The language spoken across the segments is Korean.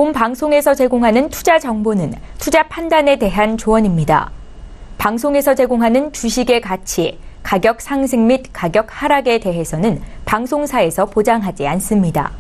본 방송에서 제공하는 투자 정보는 투자 판단에 대한 조언입니다. 방송에서 제공하는 주식의 가치, 가격 상승 및 가격 하락에 대해서는 방송사에서 보장하지 않습니다.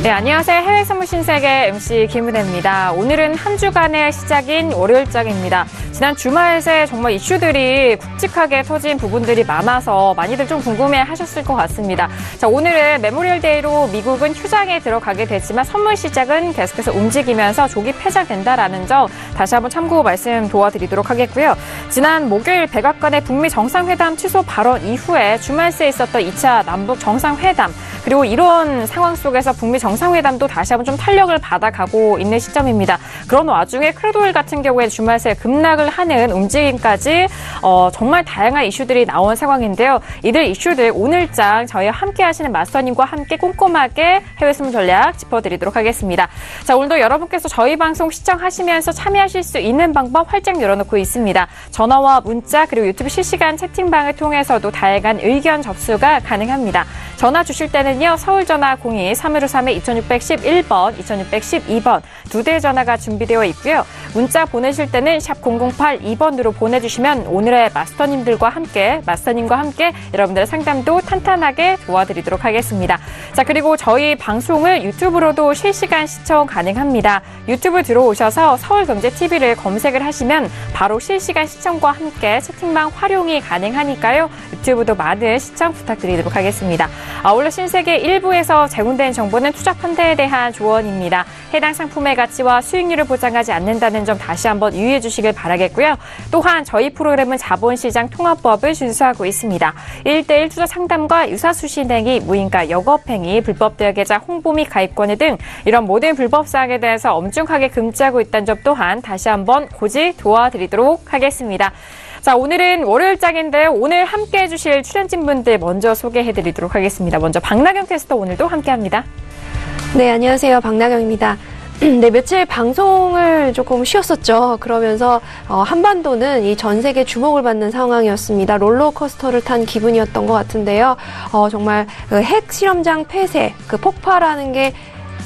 네, 안녕하세요. 해외 선물 신세계 MC 김은혜입니다. 오늘은 한 주간의 시작인 월요일장입니다. 지난 주말 새 정말 이슈들이 굵직하게 터진 부분들이 많아서 많이들 좀 궁금해 하셨을 것 같습니다. 자, 오늘은 메모리얼 데이로 미국은 휴장에 들어가게 되지만 선물 시장은 계속해서 움직이면서 조기 폐장된다라는 점 다시 한번 참고 말씀 도와드리도록 하겠고요. 지난 목요일 백악관의 북미 정상회담 취소 발언 이후에 주말 새 있었던 2차 남북 정상회담, 그리고 이런 상황 속에서 북미 정상회담도 다시 한번 좀 탄력을 받아가고 있는 시점입니다. 그런 와중에 크루드 오일 같은 경우에 주말 새 급락을 하는 움직임까지 정말 다양한 이슈들이 나온 상황인데요. 이들 이슈들 오늘장 저희와 함께 하시는 마스터님과 함께 꼼꼼하게 해외 선물 전략 짚어드리도록 하겠습니다. 자, 오늘도 여러분께서 저희 방송 시청하시면서 참여하실 수 있는 방법 활짝 열어놓고 있습니다. 전화와 문자 그리고 유튜브 실시간 채팅방을 통해서도 다양한 의견 접수가 가능합니다. 전화 주실 때는요. 서울전화 02-3153-2611번, 2612번 두 대의 전화가 준비되어 있고요. 문자 보내실 때는 샵 0082번으로 보내주시면 오늘의 마스터님과 함께 여러분들의 상담도 탄탄하게 도와드리도록 하겠습니다. 자, 그리고 저희 방송을 유튜브로도 실시간 시청 가능합니다. 유튜브 들어오셔서 서울경제TV를 검색을 하시면 바로 실시간 시청과 함께 채팅방 활용이 가능하니까요. 유튜브도 많은 시청 부탁드리도록 하겠습니다. 아울러 신세계 1부에서 제공된 정보는 투자 판단에 대한 조언입니다. 해당 상품의 가치와 수익률을 보장하지 않는다는 점 다시 한번 유의해 주시길 바라겠고요. 또한 저희 프로그램은 자본시장 통합법을 준수하고 있습니다. 1:1 투자 상담과 유사수신 행위, 무인가 영업행위, 불법 대여계좌 홍보 및 가입권회 등 이런 모든 불법 사항에 대해서 엄중하게 금지하고 있다는 점 또한 다시 한번 고지 도와드리도록 하겠습니다. 자, 오늘은 월요일장인데요. 오늘 함께해 주실 출연진분들 먼저 소개해드리도록 하겠습니다. 먼저 박나경 캐스터 오늘도 함께합니다. 네, 안녕하세요. 박나경입니다. 네, 며칠 방송을 조금 쉬었었죠. 그러면서 한반도는 이 전 세계 주목을 받는 상황이었습니다. 롤러코스터를 탄 기분이었던 것 같은데요. 정말 그 핵 실험장 폐쇄, 그 폭파라는 게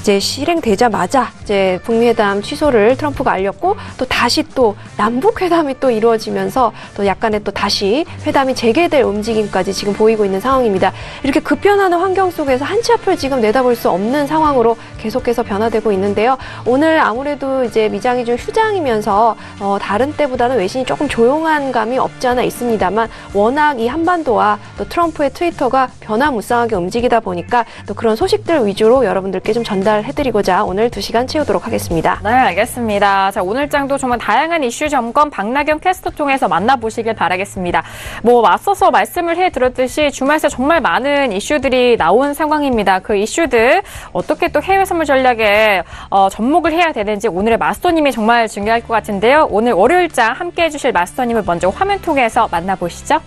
이제 실행되자마자 이제 북미 회담 취소를 트럼프가 알렸고 또 다시 또 남북 회담이 또 이루어지면서 또 약간의 또 다시 회담이 재개될 움직임까지 지금 보이고 있는 상황입니다. 이렇게 급변하는 환경 속에서 한 치 앞을 지금 내다볼 수 없는 상황으로 계속해서 변화되고 있는데요. 오늘 아무래도 이제 미장이 좀 휴장이면서 다른 때보다는 외신이 조금 조용한 감이 없지 않아 있습니다만 워낙 이 한반도와 또 트럼프의 트위터가 변화무쌍하게 움직이다 보니까 또 그런 소식들 위주로 여러분들께 좀 전달해드리고자 오늘 2시간 채우도록 하겠습니다. 네, 알겠습니다. 자, 오늘장도 정말 다양한 이슈 점검 박나경 캐스터 통해서 만나보시길 바라겠습니다. 맞서서 말씀을 해드렸듯이 주말 새 정말 많은 이슈들이 나온 상황입니다. 그 이슈들 어떻게 또 해외 선물 전략에 접목을 해야 되는지 오늘의 마스터님이 정말 중요할 것 같은데요. 오늘 월요일장 함께해 주실 마스터님을 먼저 화면 통해서 만나보시죠.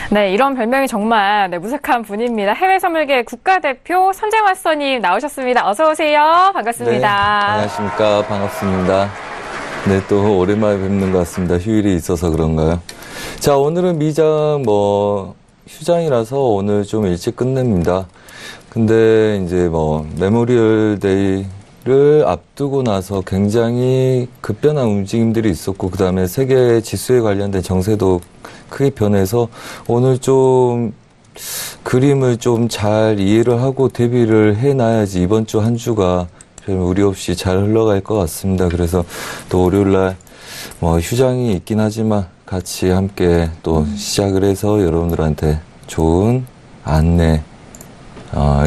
네, 이런 별명이 정말 무색한 분입니다. 해외 선물계 국가대표 선재 마스터님 나오셨습니다. 어서 오세요. 반갑습니다. 네, 안녕하십니까. 반갑습니다. 네, 또 오랜만에 뵙는 것 같습니다. 휴일이 있어서 그런가요? 자, 오늘은 미장 휴장이라서 오늘 좀 일찍 끝냅니다. 근데 이제 메모리얼 데이를 앞두고 나서 굉장히 급변한 움직임들이 있었고, 그 다음에 세계 지수에 관련된 정세도 크게 변해서 오늘 좀 그림을 좀 잘 이해를 하고 대비를 해놔야지 이번 주 한 주가 별 무리 없이 잘 흘러갈 것 같습니다. 그래서 또 월요일날 휴장이 있긴 하지만 같이 함께 또 시작을 해서 여러분들한테 좋은 안내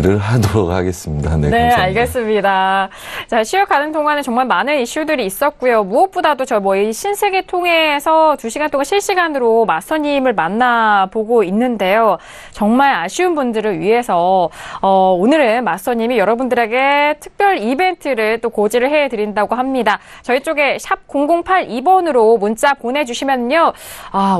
를 하도록 하겠습니다. 네, 네, 감사합니다. 알겠습니다. 자, 쉬어가는 동안에 정말 많은 이슈들이 있었고요. 무엇보다도 이 신세계 통해서 2시간 동안 실시간으로 마스터님을 만나보고 있는데요. 정말 아쉬운 분들을 위해서 오늘은 마스터님이 여러분들에게 특별 이벤트를 또 고지를 해드린다고 합니다. 저희 쪽에 샵 0082번으로 문자 보내주시면요.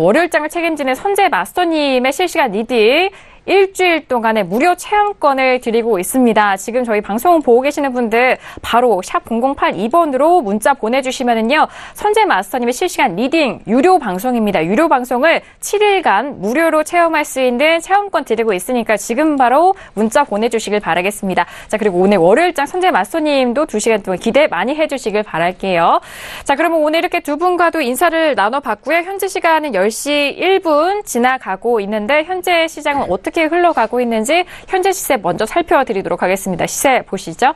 월요일장을 책임지는 선재 마스터님의 실시간 리딩 일주일 동안의 무료 체험권을 드리고 있습니다. 지금 저희 방송 보고 계시는 분들 바로 샵 0082번으로 문자 보내주시면은요. 선재 마스터님의 실시간 리딩 유료 방송입니다. 유료 방송을 7일간 무료로 체험할 수 있는 체험권 드리고 있으니까 지금 바로 문자 보내주시길 바라겠습니다. 자, 그리고 오늘 월요일장 선재 마스터님도 2시간 동안 기대 많이 해주시길 바랄게요. 자, 그러면 오늘 이렇게 두 분과도 인사를 나눠봤고요. 현재 시간은 10시 1분 지나가고 있는데 현재 시장은 어떻게 흘러가고 있는지 현재 시세 먼저 살펴드리도록 하겠습니다. 시세 보시죠.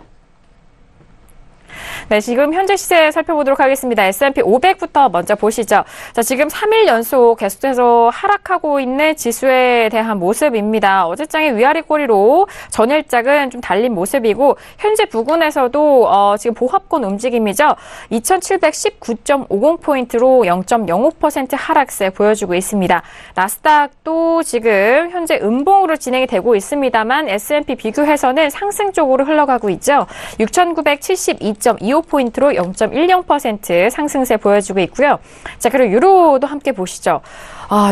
네, 지금 현재 시세 살펴보도록 하겠습니다. S&P 500부터 먼저 보시죠. 자, 지금 3일 연속 계속해서 하락하고 있는 지수에 대한 모습입니다. 어제장의 위아래 꼬리로 전일장은 좀 달린 모습이고 현재 부근에서도 지금 보합권 움직임이죠. 2719.50포인트로 0.05% 하락세 보여주고 있습니다. 나스닥도 지금 현재 음봉으로 진행이 되고 있습니다만 S&P 비교해서는 상승 쪽으로 흘러가고 있죠. 6,972.25포인트로 0.10% 상승세 보여주고 있고요. 자, 그리고 유로도 함께 보시죠.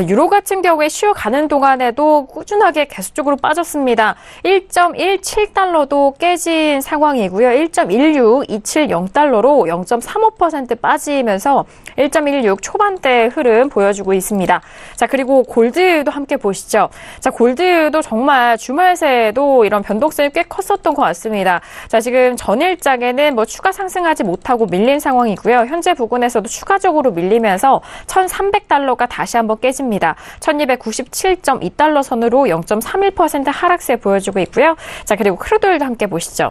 유로 같은 경우에 쉬어가는 동안에도 꾸준하게 계속적으로 빠졌습니다. 1.17달러도 깨진 상황이고요. 1.16270달러로 0.35% 빠지면서 1.16 초반대 흐름 보여주고 있습니다. 자, 그리고 골드도 함께 보시죠. 자, 골드도 정말 주말 새에도 이런 변동성이 꽤 컸었던 것 같습니다. 자, 지금 전일장에는 추가 상승하지 못하고 밀린 상황이고요. 현재 부근에서도 추가적으로 밀리면서 1,300달러가 다시 한번 깨집니다. 1297.2달러 선으로 0.31% 하락세 보여주고 있고요. 자, 그리고 크루드오일도 함께 보시죠.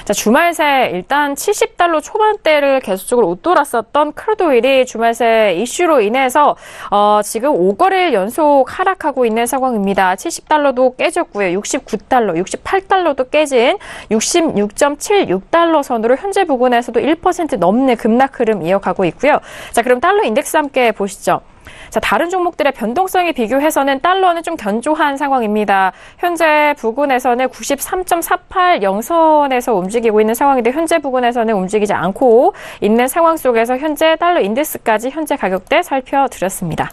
자, 주말 새 일단 70달러 초반대를 계속적으로 웃돌았었던 크루드오일이 주말 새 이슈로 인해서 지금 5거래일 연속 하락하고 있는 상황입니다. 70달러도 깨졌고요. 69달러, 68달러도 깨진 66.76달러 선으로 현재 부근에서도 1% 넘는 급락 흐름 이어가고 있고요. 자, 그럼 달러 인덱스 함께 보시죠. 자, 다른 종목들의 변동성에 비교해서는 달러는 좀 견조한 상황입니다. 현재 부근에서는 93.480선에서 움직이고 있는 상황인데 현재 부근에서는 움직이지 않고 있는 상황 속에서 현재 달러 인덱스까지 현재 가격대 살펴드렸습니다.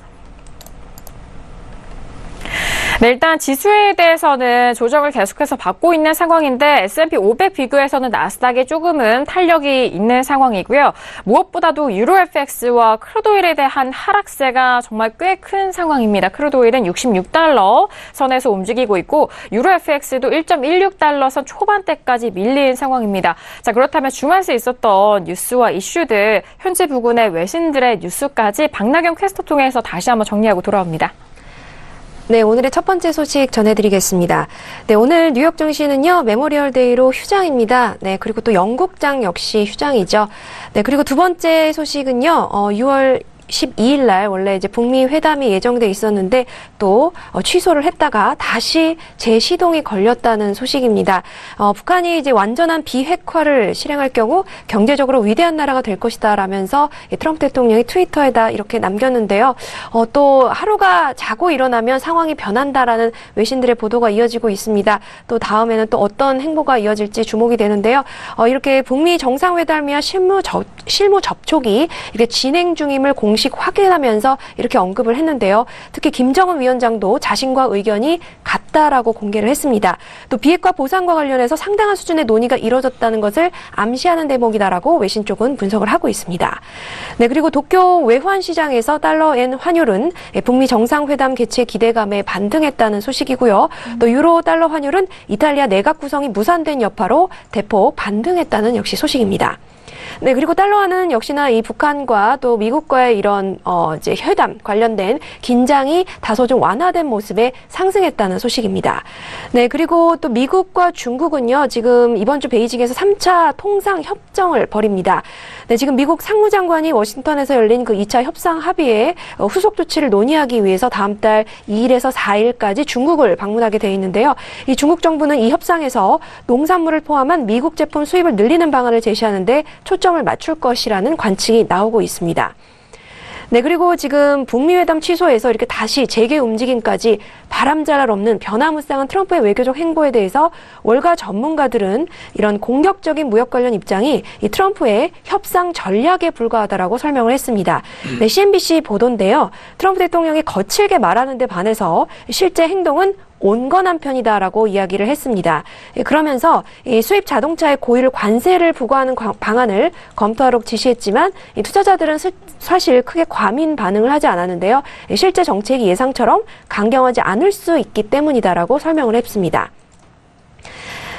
네, 일단 지수에 대해서는 조정을 계속해서 받고 있는 상황인데 S&P 500 비교해서는 나스닥에 조금은 탄력이 있는 상황이고요. 무엇보다도 유로 FX와 크루드오일에 대한 하락세가 정말 꽤 큰 상황입니다. 크루드오일은 66달러 선에서 움직이고 있고 유로 FX도 1.16달러 선 초반대까지 밀린 상황입니다. 자, 그렇다면 주말에 있었던 뉴스와 이슈들 현재 부근의 외신들의 뉴스까지 박나경 퀘스터 통해서 다시 한번 정리하고 돌아옵니다. 네, 오늘의 첫 번째 소식 전해드리겠습니다. 네, 오늘 뉴욕 증시는요, 메모리얼 데이로 휴장입니다. 네, 그리고 또 영국장 역시 휴장이죠. 네, 그리고 두 번째 소식은요, 6월 12일 날 원래 이제 북미 회담이 예정돼 있었는데 또 취소를 했다가 다시 재시동이 걸렸다는 소식입니다. 북한이 이제 완전한 비핵화를 실행할 경우 경제적으로 위대한 나라가 될 것이다 라면서 트럼프 대통령이 트위터에다 이렇게 남겼는데요. 또 하루가 자고 일어나면 상황이 변한다라는 외신들의 보도가 이어지고 있습니다. 또 다음에는 또 어떤 행보가 이어질지 주목이 되는데요. 이렇게 북미 정상회담이야 실무 접촉이 이렇게 진행 중임을 공식 확인하면서 이렇게 언급을 했는데요. 특히 김정은 위원장도 자신과 의견이 같다라고 공개를 했습니다. 또 비핵화 보상과 관련해서 상당한 수준의 논의가 이뤄졌다는 것을 암시하는 대목이다라고 외신 쪽은 분석을 하고 있습니다. 네, 그리고 도쿄 외환 시장에서 달러-엔 환율은 북미 정상회담 개최 기대감에 반등했다는 소식이고요. 또 유로 달러 환율은 이탈리아 내각 구성이 무산된 여파로 대폭 반등했다는 역시 소식입니다. 네, 그리고 달러화는 역시나 이 북한과 또 미국과의 이런 이제 회담 관련된 긴장이 다소 좀 완화된 모습에 상승했다는 소식입니다. 네, 그리고 또 미국과 중국은요, 지금 이번 주 베이징에서 3차 통상 협정을 벌입니다. 네, 지금 미국 상무장관이 워싱턴에서 열린 그 2차 협상 합의에 후속 조치를 논의하기 위해서 다음 달 2일에서 4일까지 중국을 방문하게 돼 있는데요. 이 중국 정부는 이 협상에서 농산물을 포함한 미국 제품 수입을 늘리는 방안을 제시하는데 초점을 맞출 것이라는 관측이 나오고 있습니다. 네, 그리고 지금 북미 회담 취소에서 이렇게 다시 재개 움직임까지 바람잘 없는 변화무쌍한 트럼프의 외교적 행보에 대해서 월가 전문가들은 이런 공격적인 무역 관련 입장이 이 트럼프의 협상 전략에 불과하다라고 설명을 했습니다. 네, CNBC 보도인데요. 트럼프 대통령이 거칠게 말하는 데 반해서 실제 행동은 온건한 편이다라고 이야기를 했습니다. 그러면서 이 수입 자동차의 고유를 관세를 부과하는 방안을 검토하도록 지시했지만 이 투자자들은 사실 크게 과민 반응을 하지 않았는데요. 실제 정책이 예상처럼 강경하지 않을 수 있기 때문이다라고 설명을 했습니다.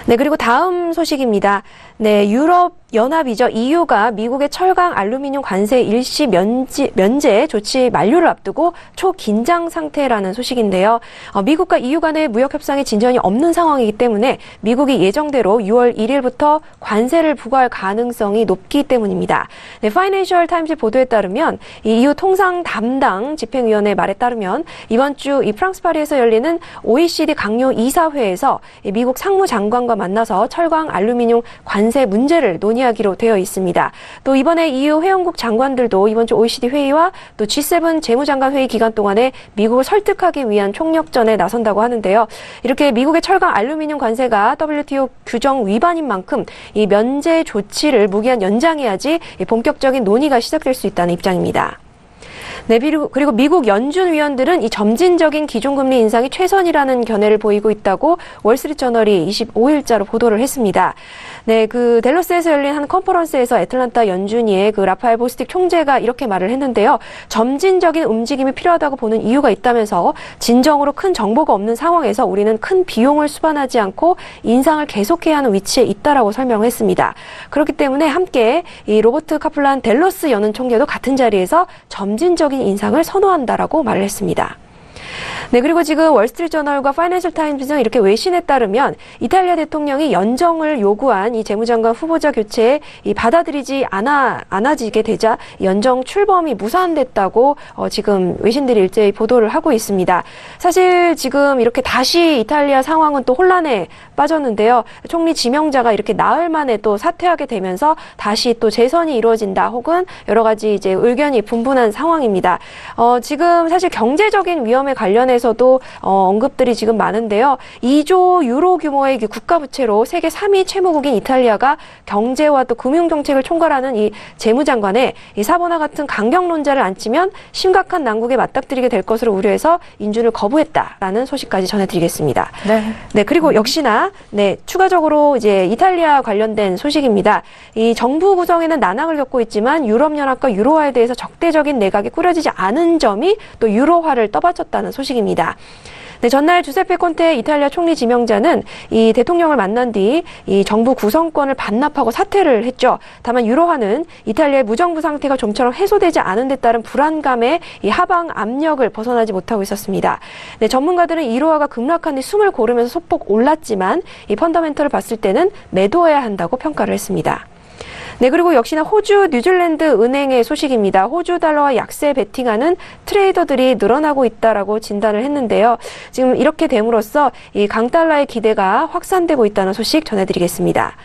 네, 그리고 다음 소식입니다. 네, 유럽 연합이죠. EU가 미국의 철강 알루미늄 관세 일시 면제 조치 만료를 앞두고 초긴장 상태라는 소식인데요. 미국과 EU 간의 무역 협상에 진전이 없는 상황이기 때문에 미국이 예정대로 6월 1일부터 관세를 부과할 가능성이 높기 때문입니다. 네, 파이낸셜 타임즈 보도에 따르면 이 EU 통상 담당 집행위원회 말에 따르면 이번 주 이 프랑스 파리에서 열리는 OECD 강요 이사회에서 미국 상무장관과 만나서 철강 알루미늄 관세 문제를 논의하기로 되어 있습니다. 또 이번에 EU 회원국 장관들도 이번 주 OECD 회의와 또 G7 재무장관 회의 기간 동안에 미국을 설득하기 위한 총력전에 나선다고 하는데요. 이렇게 미국의 철강 알루미늄 관세가 WTO 규정 위반인 만큼 이 면제 조치를 무기한 연장해야지 본격적인 논의가 시작될 수 있다는 입장입니다. 네, 그리고 미국 연준 위원들은 이 점진적인 기준금리 인상이 최선이라는 견해를 보이고 있다고 월스트리트저널이 25일자로 보도를 했습니다. 네, 그 댈러스에서 열린 한 컨퍼런스에서 애틀란타 연준위의 그 라파엘 보스틱 총재가 이렇게 말을 했는데요. 점진적인 움직임이 필요하다고 보는 이유가 있다면서 진정으로 큰 정보가 없는 상황에서 우리는 큰 비용을 수반하지 않고 인상을 계속해야 하는 위치에 있다라고 설명했습니다. 그렇기 때문에 함께 이 로버트 카플란 댈러스 연은 총재도 같은 자리에서 점진적인 인상을 선호한다라고 말을 했습니다. 네, 그리고 지금 월스트리트저널과 파이낸셜 타임즈는 이렇게 외신에 따르면 이탈리아 대통령이 연정을 요구한 이 재무장관 후보자 교체에 받아들이지 않아지게 되자 연정 출범이 무산됐다고 지금 외신들이 일제히 보도를 하고 있습니다. 사실 지금 이렇게 다시 이탈리아 상황은 또 혼란에 빠졌는데요. 총리 지명자가 이렇게 나흘 만에 또 사퇴하게 되면서 다시 또 재선이 이루어진다 혹은 여러 가지 이제 의견이 분분한 상황입니다. 지금 사실 경제적인 위험에 관련해서도 언급들이 지금 많은데요. 2조 유로 규모의 국가 부채로 세계 3위 채무국인 이탈리아가 경제와 또 금융정책을 총괄하는 이 재무장관에 이 사보나 같은 강경론자를 앉히면 심각한 난국에 맞닥뜨리게 될 것으로 우려해서 인준을 거부했다라는 소식까지 전해드리겠습니다. 네, 그리고 역시나 네, 추가적으로 이제 이탈리아 관련된 소식입니다. 이 정부 구성에는 난항을 겪고 있지만 유럽연합과 유로화에 대해서 적대적인 내각이 꾸려지지 않은 점이 또 유로화를 떠받쳤다는 소식입니다. 네, 전날 주세페 콘테 이탈리아 총리 지명자는 이 대통령을 만난 뒤 이 정부 구성권을 반납하고 사퇴를 했죠. 다만 유로화는 이탈리아의 무정부 상태가 좀처럼 해소되지 않은 데 따른 불안감에 이 하방 압력을 벗어나지 못하고 있었습니다. 네, 전문가들은 유로화가 급락한 뒤 숨을 고르면서 소폭 올랐지만 이 펀더멘털을 봤을 때는 매도해야 한다고 평가를 했습니다. 네, 그리고 역시나 호주 뉴질랜드 은행의 소식입니다. 호주 달러와 약세 베팅하는 트레이더들이 늘어나고 있다라고 진단을 했는데요. 지금 이렇게 됨으로써 이 강달러의 기대가 확산되고 있다는 소식 전해드리겠습니다.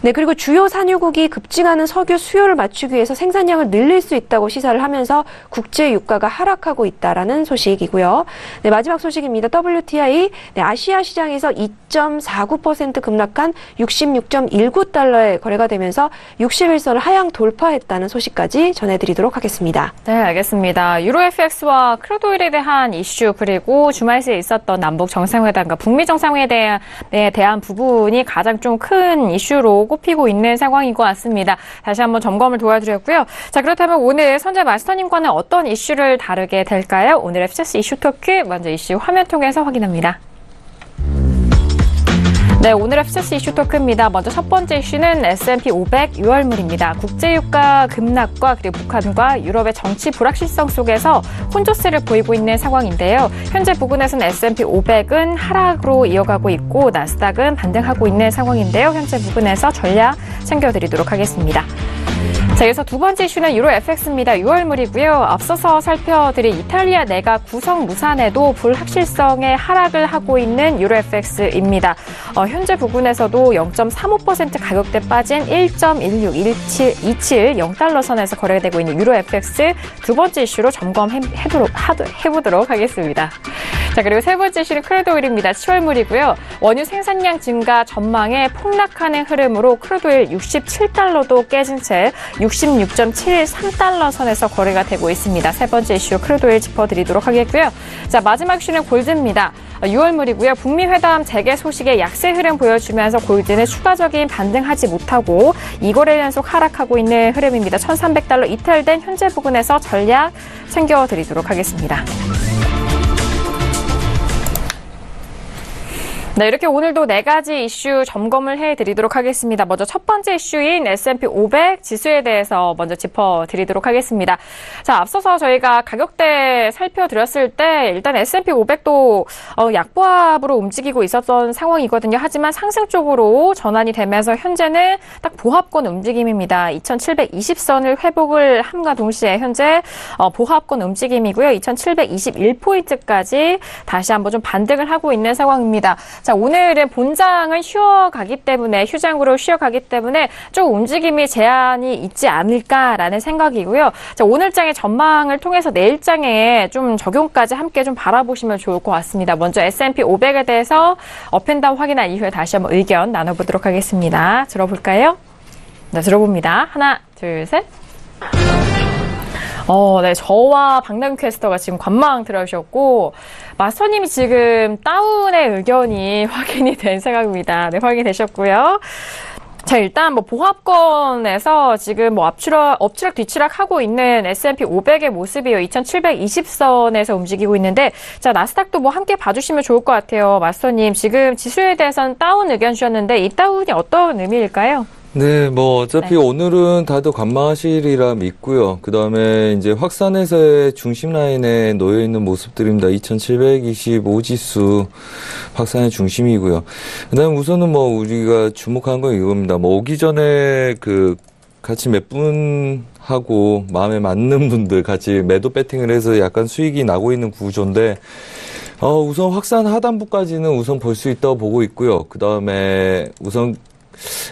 네, 그리고 주요 산유국이 급증하는 석유 수요를 맞추기 위해서 생산량을 늘릴 수 있다고 시사를 하면서 국제 유가가 하락하고 있다라는 소식이고요. 네, 마지막 소식입니다. WTI 네, 아시아 시장에서 2.49% 급락한 66.19달러에 거래가 되면서 60일선을 하향 돌파했다는 소식까지 전해드리도록 하겠습니다. 네, 알겠습니다. 유로FX와 크루드오일에 대한 이슈 그리고 주말 새에 있었던 남북 정상회담과 북미 정상회담에 대한 부분이 가장 좀 큰 이슈로 꼽히고 있는 상황인 것 같습니다. 다시 한번 점검을 도와드렸고요. 자, 그렇다면 오늘 선재 마스터님과는 어떤 이슈를 다루게 될까요? 오늘의 FCC 이슈 토크 먼저 이슈 화면 통해서 확인합니다. 네, 오늘의 FCC 이슈 토크입니다. 먼저 첫 번째 이슈는 S&P 500 6월물입니다. 국제유가 급락과 그리고 북한과 유럽의 정치 불확실성 속에서 혼조세를 보이고 있는 상황인데요. 현재 부근에서는 S&P 500은 하락으로 이어가고 있고 나스닥은 반등하고 있는 상황인데요. 현재 부근에서 전략 챙겨드리도록 하겠습니다. 자, 그래서 두 번째 이슈는 유로 FX입니다. 6월물이고요. 앞서서 살펴드린 이탈리아 내각 구성 무산에도 불확실성의 하락을 하고 있는 유로 FX입니다. 현재 부근에서도 0.35% 가격대 빠진 1.1627 0달러 선에서 거래되고 있는 유로 FX 두 번째 이슈로 점검해보도록 하겠습니다. 자, 그리고 세 번째 이슈는 크루드오일입니다. 10월물이고요. 원유 생산량 증가 전망에 폭락하는 흐름으로 크루드오일 67달러도 깨진 채 66.73달러 선에서 거래가 되고 있습니다. 세 번째 이슈 크루드오일 짚어드리도록 하겠고요. 자, 마지막 이슈는 골드입니다. 6월물이고요. 북미 회담 재개 소식에 약세 흐름 보여주면서 골드는 추가적인 반등하지 못하고 2거래 연속 하락하고 있는 흐름입니다. 1,300달러 이탈된 현재 부근에서 전략 챙겨드리도록 하겠습니다. 네, 이렇게 오늘도 4가지 이슈 점검을 해드리도록 하겠습니다. 먼저 첫 번째 이슈인 S&P 500 지수에 대해서 먼저 짚어드리도록 하겠습니다. 자, 앞서서 저희가 가격대 살펴드렸을 때 일단 S&P 500도 약보합으로 움직이고 있었던 상황이거든요. 하지만 상승 쪽으로 전환이 되면서 현재는 딱 보합권 움직임입니다. 2720선을 회복을 함과 동시에 현재 보합권 움직임이고요. 2721포인트까지 다시 한번 좀 반등을 하고 있는 상황입니다. 자, 오늘은 본장을 휴장으로 쉬어가기 때문에 좀 움직임이 제한이 있지 않을까라는 생각이고요. 자, 오늘장의 전망을 통해서 내일장에 좀 적용까지 함께 좀 바라보시면 좋을 것 같습니다. 먼저 S&P 500에 대해서 업앤다운 확인한 이후에 다시 한번 의견 나눠보도록 하겠습니다. 들어볼까요? 네, 들어봅니다. 하나, 둘, 셋. 네, 저와 박나경 캐스터가 지금 관망 들어오셨고, 마스터님이 지금 다운의 의견이 확인이 된 생각입니다. 네, 확인이 되셨고요. 자, 일단 보합권에서 지금 엎치락 뒤치락 하고 있는 S&P 500의 모습이에요. 2720선에서 움직이고 있는데, 자, 나스닥도 함께 봐주시면 좋을 것 같아요. 마스터님, 지금 지수에 대해서는 다운 의견 주셨는데, 이 다운이 어떤 의미일까요? 네, 어차피 오늘은 다들 관망하시리라 믿고요. 그 다음에 이제 확산해서의 중심 라인에 놓여있는 모습들입니다. 2725 지수 확산의 중심이고요. 그 다음에 우선은 우리가 주목한 건 이겁니다. 오기 전에 같이 몇 분하고 마음에 맞는 분들 같이 매도 배팅을 해서 약간 수익이 나고 있는 구조인데, 우선 확산 하단부까지는 우선 볼 수 있다고 보고 있고요. 그 다음에 우선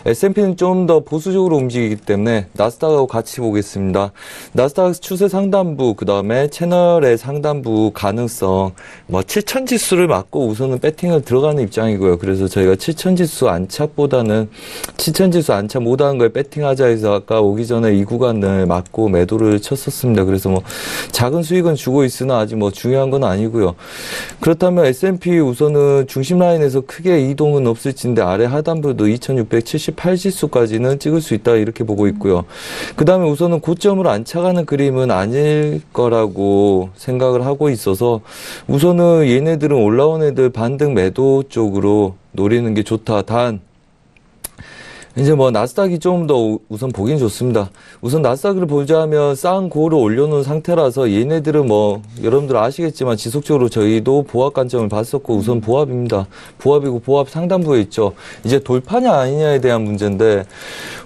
S&P는 좀 더 보수적으로 움직이기 때문에 나스닥하고 같이 보겠습니다. 나스닥 추세 상단부, 그 다음에 채널의 상단부 가능성, 7000 지수를 맞고 우선은 배팅을 들어가는 입장이고요. 그래서 저희가 7000 지수 안착보다는 7000 지수 안착 못하는 걸 배팅하자 해서 아까 오기 전에 이 구간을 맞고 매도를 쳤었습니다. 그래서 작은 수익은 주고 있으나 아직 중요한 건 아니고요. 그렇다면 S&P 우선은 중심 라인에서 크게 이동은 없을진데 아래 하단부도 2678 지수까지는 찍을 수 있다 이렇게 보고 있고요. 그 다음에 우선은 고점으로 안착하는 그림은 아닐 거라고 생각을 하고 있어서 우선은 얘네들은 올라온 애들 반등 매도 쪽으로 노리는 게 좋다. 단 이제 나스닥이 좀 더 우선 보긴 좋습니다. 우선 나스닥을 보자면 싼 고를 올려놓은 상태라서 얘네들은 여러분들 아시겠지만 지속적으로 저희도 보합 관점을 봤었고 우선 보합입니다. 보합이고 보합 상단부에 있죠. 이제 돌파냐 아니냐에 대한 문제인데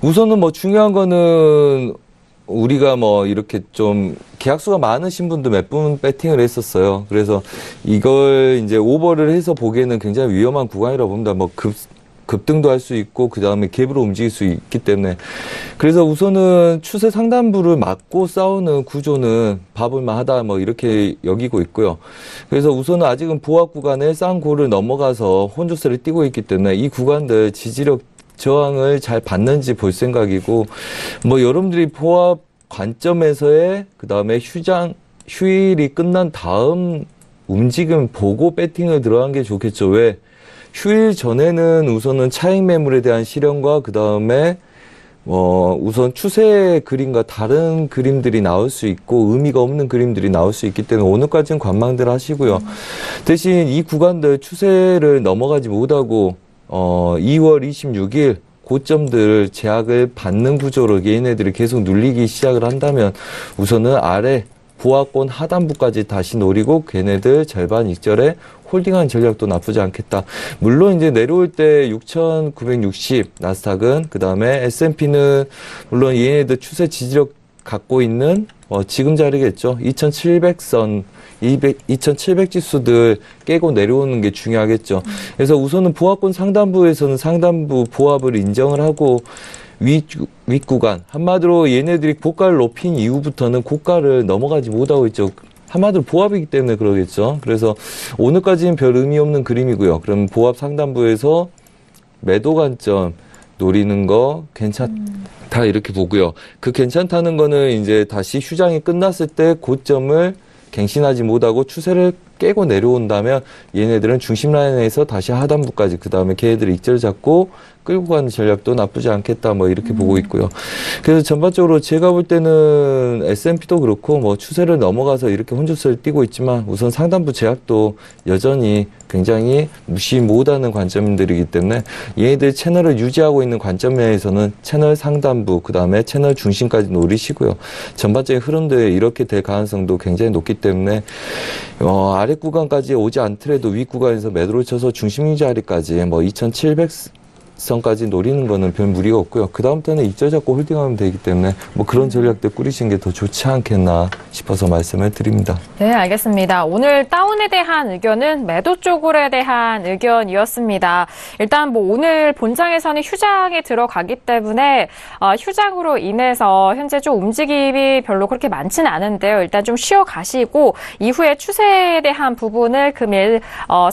우선은 중요한 거는 우리가 이렇게 좀 계약수가 많으신 분들 몇 분 배팅을 했었어요. 그래서 이걸 이제 오버를 해서 보기에는 굉장히 위험한 구간이라고 봅니다. 급등도 할 수 있고 그 다음에 갭으로 움직일 수 있기 때문에 그래서 우선은 추세 상단부를 막고 싸우는 구조는 봐볼만 하다 이렇게 여기고 있고요. 그래서 우선은 아직은 보합 구간에 싼 고를 넘어가서 혼조세를 띄고 있기 때문에 이 구간들 지지력 저항을 잘 받는지 볼 생각이고 여러분들이 보합 관점에서의 그 다음에 휴일이 끝난 다음 움직임 보고 배팅을 들어간 게 좋겠죠. 왜? 휴일 전에는 우선은 차익 매물에 대한 실현과 그 다음에 우선 추세 그림과 다른 그림들이 나올 수 있고 의미가 없는 그림들이 나올 수 있기 때문에 오늘까지는 관망들 하시고요. 대신 이 구간들 추세를 넘어가지 못하고 2월 26일 고점들 제약을 받는 구조로 얘네들이 계속 눌리기 시작을 한다면 우선은 아래 보합권 하단부까지 다시 노리고 걔네들 절반 익절에 홀딩하는 전략도 나쁘지 않겠다. 물론 이제 내려올 때 6,960 나스닥은 그 다음에 S&P는 물론 얘네들 추세 지지력 갖고 있는 지금 자리겠죠. 2,700선 2,700 지수들 깨고 내려오는 게 중요하겠죠. 그래서 우선은 보합권 상단부에서는 상단부 보합을 인정을 하고 윗구간 한마디로 얘네들이 고가를 높인 이후부터는 고가를 넘어가지 못하고 있죠. 한마디로 보합이기 때문에 그러겠죠. 그래서 오늘까지는 별 의미 없는 그림이고요. 그럼 보합 상단부에서 매도 관점 노리는 거 괜찮다 이렇게 보고요. 그 괜찮다는 거는 이제 다시 휴장이 끝났을 때 고점을 갱신하지 못하고 추세를 깨고 내려온다면 얘네들은 중심 라인에서 다시 하단부까지 그 다음에 걔네들이 익절 잡고 끌고 가는 전략도 나쁘지 않겠다 뭐 이렇게 보고 있고요. 그래서 전반적으로 제가 볼 때는 S&P도 그렇고 뭐 추세를 넘어가서 이렇게 혼조세를 띄고 있지만 우선 상단부 제약도 여전히 굉장히 무시 못하는 관점들이기 때문에 얘네들 채널을 유지하고 있는 관점에서는 채널 상단부 그 다음에 채널 중심까지 노리시고요. 전반적인 흐름들이 이렇게 될 가능성도 굉장히 높기 때문에 아래 구간까지 오지 않더라도 위 구간에서 매도를 쳐서 중심 유지하리까지 뭐 2700선까지 노리는 거는 별 무리가 없고요. 그 다음부터는 입절 잡고 홀딩하면 되기 때문에 뭐 그런 전략들 꾸리시는 게 더 좋지 않겠나 싶어서 말씀을 드립니다. 네, 알겠습니다. 오늘 다운에 대한 의견은 매도 쪽으로에 대한 의견이었습니다. 일단 뭐 오늘 본장에서는 휴장에 들어가기 때문에 휴장으로 인해서 현재 좀 움직임이 별로 그렇게 많지는 않은데요. 일단 좀 쉬어 가시고 이후에 추세에 대한 부분을 금일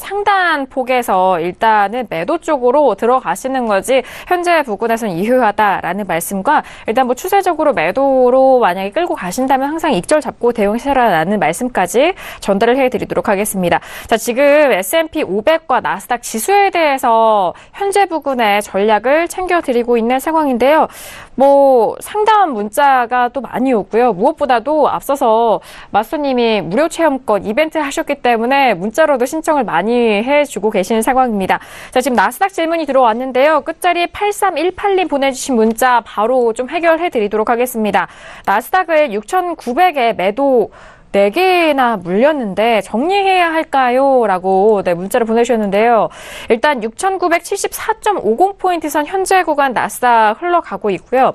상단 폭에서 일단은 매도 쪽으로 들어가시는 거지 현재 부근에서는 이효하다라는 말씀과 일단 뭐 추세적으로 매도로 만약에 끌고 가신다면 항상 익절 잡고 대응하시라는 말씀까지 전달을 해드리도록 하겠습니다. 자, 지금 S&P 500과 나스닥 지수에 대해서 현재 부근의 전략을 챙겨드리고 있는 상황인데요. 뭐 상담 문자가 또 많이 오고요. 무엇보다도 앞서서 마스터님이 무료 체험권 이벤트 하셨기 때문에 문자로도 신청을 많이 해주고 계시는 상황입니다. 자, 지금 나스닥 질문이 들어왔는데요. 끝자리 8318님 보내주신 문자 바로 좀 해결해드리도록 하겠습니다. 나스닥을 6,900에 매도 4개나 물렸는데 정리해야 할까요? 라고 문자를 보내주셨는데요. 일단 6,974.50포인트 선 현재 구간 나스닥 흘러가고 있고요.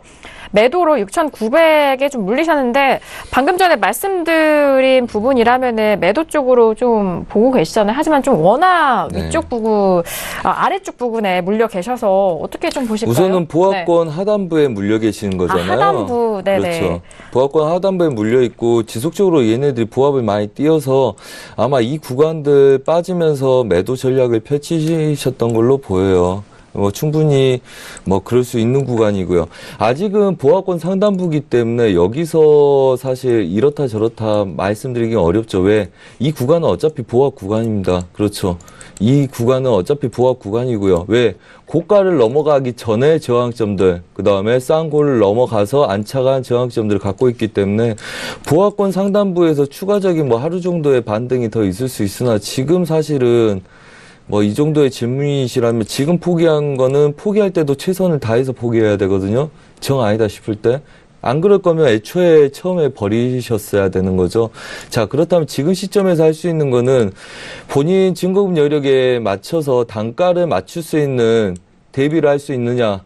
매도로 6,900에 좀 물리셨는데 방금 전에 말씀드린 부분이라면은 매도 쪽으로 좀 보고 계시잖아요. 하지만 좀 워낙 위쪽 부분, 아래쪽 부분에 물려 계셔서 어떻게 좀 보실까요? 우선은 보합권 하단부에 물려 계시는 거잖아요. 하단부, 네네. 그렇죠. 보합권 하단부에 물려 있고 지속적으로 얘네들이 보합을 많이 띄어서 아마 이 구간들 빠지면서 매도 전략을 펼치셨던 걸로 보여요. 뭐 충분히 뭐 그럴 수 있는 구간이고요. 아직은 보합권 상단부기 때문에 여기서 사실 이렇다 저렇다 말씀드리긴 어렵죠. 왜? 이 구간은 어차피 보합 구간입니다. 그렇죠. 이 구간은 어차피 보합 구간이고요. 왜? 고가를 넘어가기 전에 저항점들, 그 다음에 쌍골을 넘어가서 안착한 저항점들을 갖고 있기 때문에 보합권 상단부에서 추가적인 뭐 하루 정도의 반등이 더 있을 수 있으나 지금 사실은 뭐 이 정도의 질문이시라면 지금 포기한 거는 포기할 때도 최선을 다해서 포기해야 되거든요. 정 아니다 싶을 때. 안 그럴 거면 애초에 처음에 버리셨어야 되는 거죠. 자, 그렇다면 지금 시점에서 할 수 있는 거는 본인 증거금 여력에 맞춰서 단가를 맞출 수 있는 대비를 할 수 있느냐.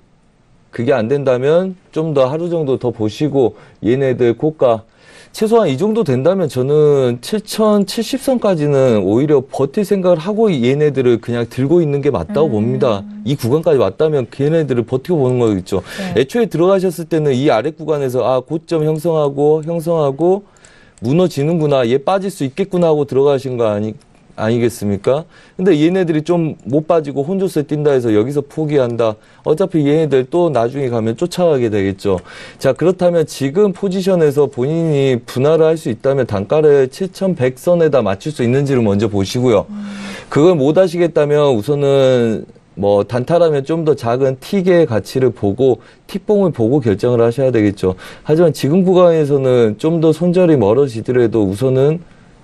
그게 안 된다면 좀 더 하루 정도 더 보시고 얘네들 고가 최소한 이 정도 된다면 저는 7,070선까지는 오히려 버틸 생각을 하고 얘네들을 그냥 들고 있는 게 맞다고 봅니다. 이 구간까지 왔다면 걔네들을 버티고 보는 거겠죠. 네. 애초에 들어가셨을 때는 이 아래 구간에서 고점 형성하고 무너지는구나, 얘 빠질 수 있겠구나 하고 들어가신 거 아니겠습니까? 근데 얘네들이 좀 못 빠지고 혼조세 뛴다 해서 여기서 포기한다. 어차피 얘네들 또 나중에 가면 쫓아가게 되겠죠. 자, 그렇다면 지금 포지션에서 본인이 분할을 할 수 있다면 단가를 7,100선에다 맞출 수 있는지를 먼저 보시고요. 그걸 못 하시겠다면 우선은 뭐 단타라면 좀 더 작은 틱의 가치를 보고 틱봉을 보고 결정을 하셔야 되겠죠. 하지만 지금 구간에서는 좀 더 손절이 멀어지더라도 우선은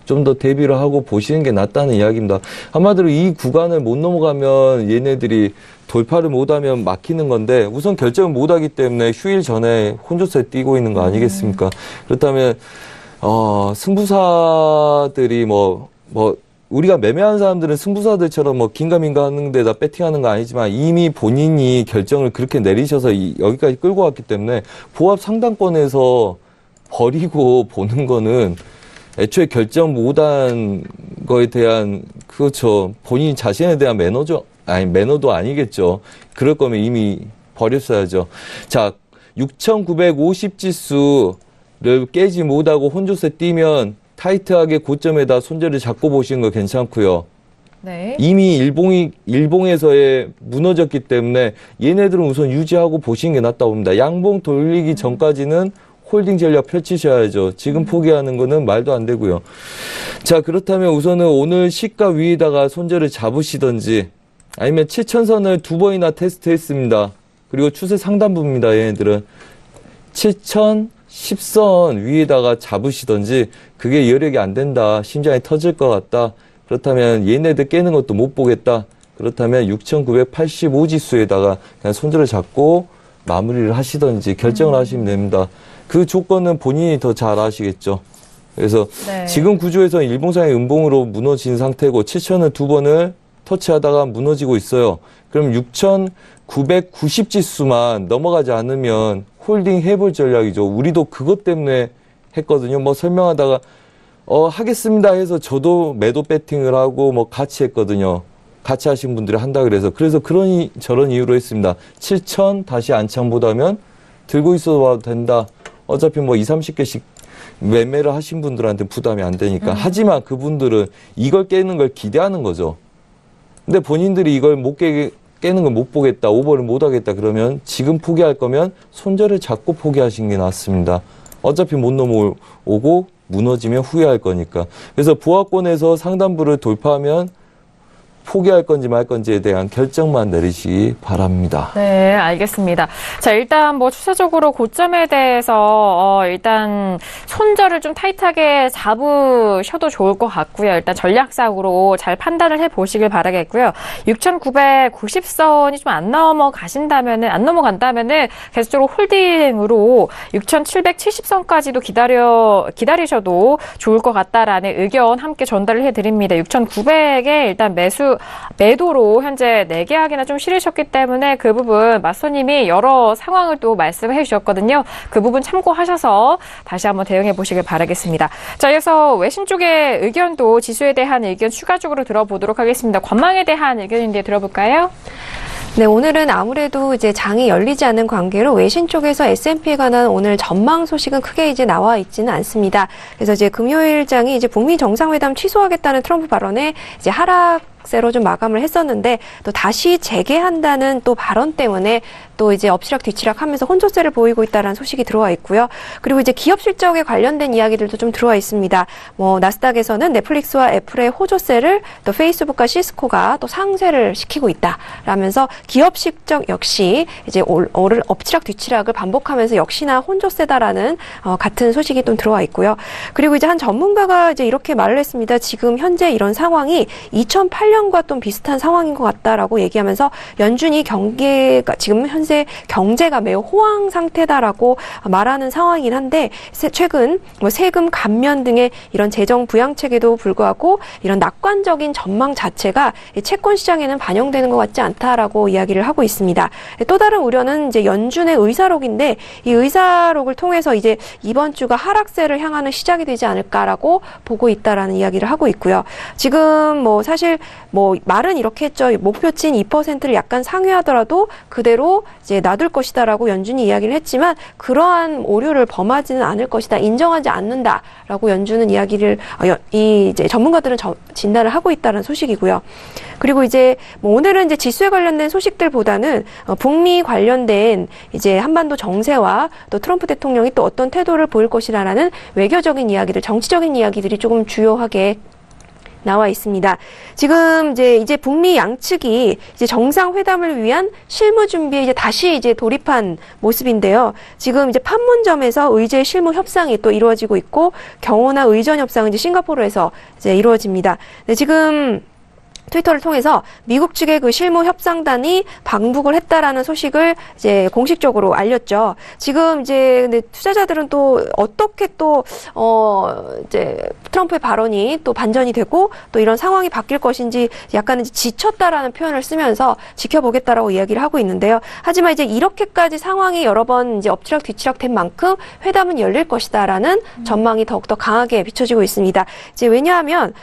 좀 더 대비를 하고 보시는 게 낫다는 이야기입니다. 한마디로 이 구간을 못 넘어가면 얘네들이 돌파를 못하면 막히는 건데 우선 결정을 못하기 때문에 휴일 전에 혼조세 뛰고 있는 거 아니겠습니까? 그렇다면 승부사들이 우리가 매매하는 사람들은 승부사들처럼 긴가민가 하는 데다 배팅하는 거 아니지만 이미 본인이 결정을 그렇게 내리셔서 여기까지 끌고 왔기 때문에 보합 상단권에서 버리고 보는 거는 애초에 결정 못한 거에 대한, 그렇죠. 본인 자신에 대한 매너도 아니겠죠. 그럴 거면 이미 버렸어야죠. 자, 6,950 지수를 깨지 못하고 혼조세 뛰면 타이트하게 고점에다 손절을 잡고 보시는 거 괜찮고요. 네. 이미 일봉에서의 무너졌기 때문에 얘네들은 우선 유지하고 보시는 게 낫다고 봅니다. 양봉 돌리기 전까지는 홀딩 전략 펼치셔야죠. 지금 포기하는 거는 말도 안 되고요. 자, 그렇다면 우선은 오늘 시가 위에다가 손절을 잡으시던지 아니면 7,000선을 2번이나 테스트했습니다. 그리고 추세 상단부입니다. 얘네들은 7,010선 위에다가 잡으시던지 그게 여력이 안 된다. 심장이 터질 것 같다. 그렇다면 얘네들 깨는 것도 못 보겠다. 그렇다면 6,985지수에다가 그냥 손절을 잡고 마무리를 하시던지 결정을 하시면 됩니다. 그 조건은 본인이 더 잘 아시겠죠. 그래서 네. 지금 구조에서 일봉상의 음봉으로 무너진 상태고 7,000을 2번을 터치하다가 무너지고 있어요. 그럼 6,990지수만 넘어가지 않으면 홀딩 해볼 전략이죠. 우리도 그것 때문에 했거든요. 뭐 설명하다가 하겠습니다 해서 저도 매도 배팅을 하고 뭐 같이 했거든요. 같이 하신 분들이 한다 그래서 저런 이유로 했습니다. 7,000 다시 안창보다면 들고 있어도 와도 된다. 어차피 뭐 20-30개씩 매매를 하신 분들한테 부담이 안 되니까. 하지만 그분들은 이걸 깨는 걸 기대하는 거죠. 근데 본인들이 이걸 깨는 걸 못 보겠다, 오버를 못 하겠다 그러면 지금 포기할 거면 손절을 잡고 포기하시는 게 낫습니다. 어차피 못 넘어오고 무너지면 후회할 거니까. 그래서 보합권에서 상단부를 돌파하면 포기할 건지 말 건지에 대한 결정만 내리시기 바랍니다. 네, 알겠습니다. 자, 일단 뭐 추세적으로 고점에 대해서 일단 손절을 좀 타이트하게 잡으셔도 좋을 것 같고요. 일단 전략상으로 잘 판단을 해보시길 바라겠고요. 6,990선이 좀 안 넘어간다면은 계속적으로 홀딩으로 6,770선까지도 기다리셔도 좋을 것 같다라는 의견 함께 전달을 해드립니다. 6,900에 일단 매도로 현재 4계약이나 좀 실으셨기 때문에 그 부분 맞서님이 여러 상황을 또 말씀해 주셨거든요. 그 부분 참고하셔서 다시 한번 대응해 보시길 바라겠습니다. 자, 이어서 외신 쪽의 의견도 지수에 대한 의견 추가적으로 들어보도록 하겠습니다. 관망에 대한 의견인데 들어볼까요? 네, 오늘은 아무래도 이제 장이 열리지 않는 관계로 외신 쪽에서 S&P에 관한 오늘 전망 소식은 크게 이제 나와 있지는 않습니다. 그래서 이제 금요일 장이 이제 북미 정상회담 취소하겠다는 트럼프 발언에 이제 하락세로 좀 마감을 했었는데 또 다시 재개한다는 또 발언 때문에 또 이제 엎치락 뒤치락 하면서 혼조세를 보이고 있다는 소식이 들어와 있고요. 그리고 이제 기업 실적에 관련된 이야기들도 좀 들어와 있습니다. 뭐 나스닥에서는 넷플릭스와 애플의 호조세를 또 페이스북과 시스코가 또 상쇄를 시키고 있다라면서 기업 실적 역시 이제 엎치락 뒤치락을 반복하면서 역시나 혼조세다라는 같은 소식이 좀 들어와 있고요. 그리고 이제 한 전문가가 이제 이렇게 말을 했습니다. 지금 현재 이런 상황이 2008년과 좀 비슷한 상황인 것 같다라고 얘기하면서 연준이 지금 현재 경제가 매우 호황 상태다라고 말하는 상황이긴 한데 최근 뭐 세금 감면 등의 이런 재정 부양책에도 불구하고 이런 낙관적인 전망 자체가 채권 시장에는 반영되는 것 같지 않다라고 이야기를 하고 있습니다. 또 다른 우려는 이제 연준의 의사록인데 이 의사록을 통해서 이제 이번 주가 하락세를 향하는 시작이 되지 않을까라고 보고 있다라는 이야기를 하고 있고요. 지금 뭐 사실 뭐 말은 이렇게 했죠. 목표치인 2%를 약간 상회하더라도 그대로 이제 놔둘 것이다라고 연준이 이야기를 했지만 그러한 오류를 범하지는 않을 것이다. 인정하지 않는다라고 연준은 이야기를 이제 전문가들은 진단을 하고 있다는 소식이고요. 그리고 이제 뭐 오늘은 이제 지수에 관련된 소식들보다는 북미 관련된 이제 한반도 정세와 또 트럼프 대통령이 또 어떤 태도를 보일 것이라는 외교적인 이야기들, 정치적인 이야기들이 조금 주요하게 나와 있습니다. 지금 이제 북미 양측이 이제 정상회담을 위한 실무 준비에 이제 다시 이제 돌입한 모습인데요. 지금 이제 판문점에서 의제 실무 협상이 또 이루어지고 있고 경호나 의전 협상은 이제 싱가포르에서 이제 이루어집니다. 네, 지금 트위터를 통해서 미국 측의 그 실무 협상단이 방북을 했다라는 소식을 이제 공식적으로 알렸죠. 지금 이제 근데 투자자들은 또 어떻게 또 이제 트럼프의 발언이 또 반전이 되고 또 이런 상황이 바뀔 것인지 약간 이제 지쳤다라는 표현을 쓰면서 지켜보겠다라고 이야기를 하고 있는데요. 하지만 이제 이렇게까지 상황이 여러 번 이제 엎치락 뒤치락 된 만큼 회담은 열릴 것이다라는 전망이 더욱더 강하게 비춰지고 있습니다. 이제 왜냐하면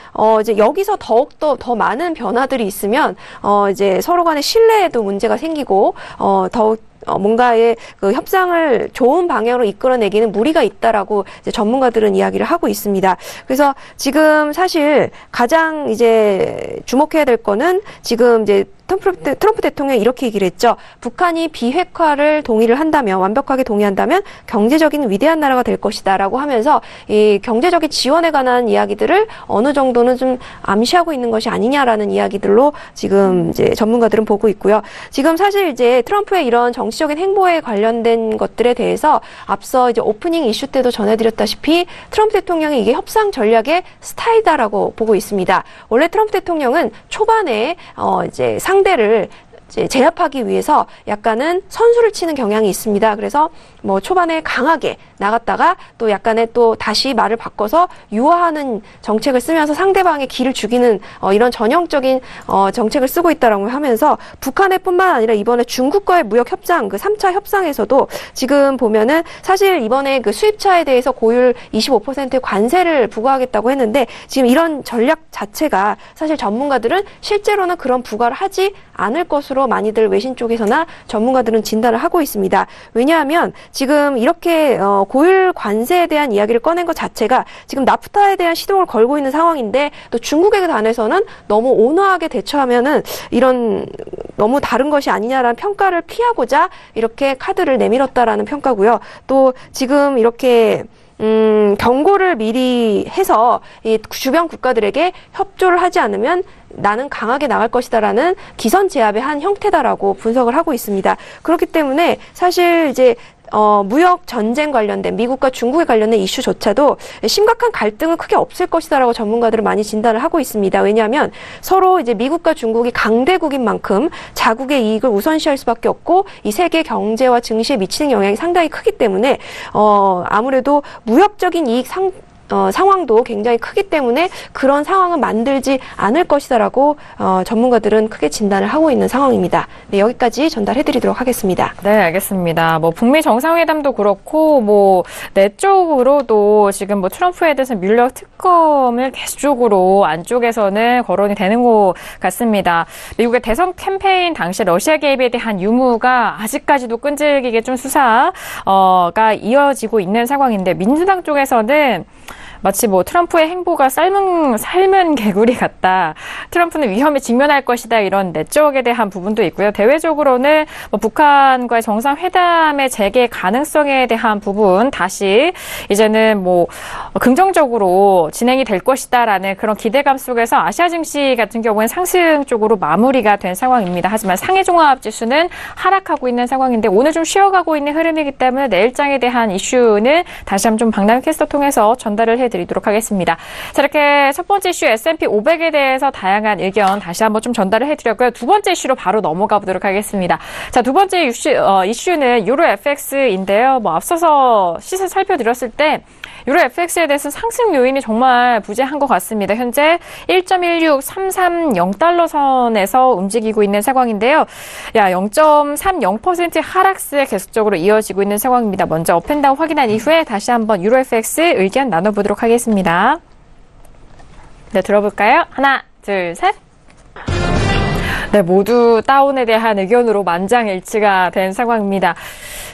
이제 여기서 더욱더 더 많은 변화들이 있으면 이제 서로 간의 신뢰에도 문제가 생기고 더욱 뭔가의 그 협상을 좋은 방향으로 이끌어내기는 무리가 있다라고 이제 전문가들은 이야기를 하고 있습니다. 그래서 지금 사실 가장 이제 주목해야 될 거는 지금 이제 트럼프 대통령이 이렇게 얘기를 했죠. 북한이 비핵화를 동의를 한다면, 완벽하게 동의한다면 경제적인 위대한 나라가 될 것이다라고 하면서 이 경제적인 지원에 관한 이야기들을 어느 정도는 좀 암시하고 있는 것이 아니냐라는 이야기들로 지금 이제 전문가들은 보고 있고요. 지금 사실 이제 트럼프의 이런 정치적인 행보에 관련된 것들에 대해서 앞서 이제 오프닝 이슈 때도 전해드렸다시피 트럼프 대통령이 이게 협상 전략의 스타일이다라고 보고 있습니다. 원래 트럼프 대통령은 초반에 이제 상대를 제압하기 위해서 약간은 선수를 치는 경향이 있습니다. 그래서 뭐 초반에 강하게 나갔다가 또 약간의 또 다시 말을 바꿔서 유화하는 정책을 쓰면서 상대방의 기를 죽이는 이런 전형적인 정책을 쓰고 있다라고 하면서 북한의 뿐만 아니라 이번에 중국과의 무역 협상 그 3차 협상에서도 지금 보면은 사실 이번에 그 수입차에 대해서 고율 25%의 관세를 부과하겠다고 했는데 지금 이런 전략 자체가 사실 전문가들은 실제로는 그런 부과를 하지 않을 것으로 많이들 외신 쪽에서나 전문가들은 진단을 하고 있습니다. 왜냐하면 지금 이렇게 고율 관세에 대한 이야기를 꺼낸 것 자체가 지금 나프타에 대한 시동을 걸고 있는 상황인데 또 중국에 관해서는 너무 온화하게 대처하면은 이런 너무 다른 것이 아니냐라는 평가를 피하고자 이렇게 카드를 내밀었다라는 평가고요. 또 지금 이렇게 경고를 미리 해서 이 주변 국가들에게 협조를 하지 않으면 나는 강하게 나갈 것이다라는 기선 제압의 한 형태다라고 분석을 하고 있습니다. 그렇기 때문에 사실 이제 무역 전쟁 관련된 미국과 중국에 관련된 이슈조차도 심각한 갈등은 크게 없을 것이다라고 전문가들은 많이 진단을 하고 있습니다. 왜냐하면 서로 이제 미국과 중국이 강대국인 만큼 자국의 이익을 우선시할 수밖에 없고 이 세계 경제와 증시에 미치는 영향이 상당히 크기 때문에 아무래도 무역적인 이익 상황도 굉장히 크기 때문에 그런 상황은 만들지 않을 것이다라고 전문가들은 크게 진단을 하고 있는 상황입니다. 네, 여기까지 전달해드리도록 하겠습니다. 네, 알겠습니다. 뭐 북미 정상회담도 그렇고 뭐 내적으로도 지금 뭐 트럼프에 대해서 뮬러 특검을 계속적으로 안쪽에서는 거론이 되는 것 같습니다. 미국의 대선 캠페인 당시 러시아 개입에 대한 유무가 아직까지도 끈질기게 좀 수사가 이어지고 있는 상황인데 민주당 쪽에서는 마치 뭐 트럼프의 행보가 삶은 개구리 같다. 트럼프는 위험에 직면할 것이다. 이런 내적에 대한 부분도 있고요. 대외적으로는 뭐 북한과의 정상회담의 재개 가능성에 대한 부분 다시 이제는 뭐 긍정적으로 진행이 될 것이다라는 그런 기대감 속에서 아시아 증시 같은 경우는 상승 쪽으로 마무리가 된 상황입니다. 하지만 상해 종합 지수는 하락하고 있는 상황인데 오늘 좀 쉬어가고 있는 흐름이기 때문에 내일장에 대한 이슈는 다시 한번 좀 박나영 캐스터 통해서 전달을 해드리도록 하겠습니다. 자, 이렇게 첫 번째 이슈 S&P 500에 대해서 다양한 의견 다시 한번 좀 전달을 해드렸고요. 두 번째 이슈로 바로 넘어가 보도록 하겠습니다. 자, 두 번째 이슈는 유로 FX인데요. 뭐 앞서서 시세 살펴드렸을 때 유로 FX에 대해서 상승 요인이 정말 부재한 것 같습니다. 현재 1.16330달러 선에서 움직이고 있는 상황인데요. 0.30% 하락세 계속적으로 이어지고 있는 상황입니다. 먼저 업앤다운 확인한 이후에 다시 한번 유로 FX 의견 나눠보도록 하겠습니다. 네, 들어볼까요? 하나, 둘, 셋. 네, 모두 다운에 대한 의견으로 만장일치가 된 상황입니다.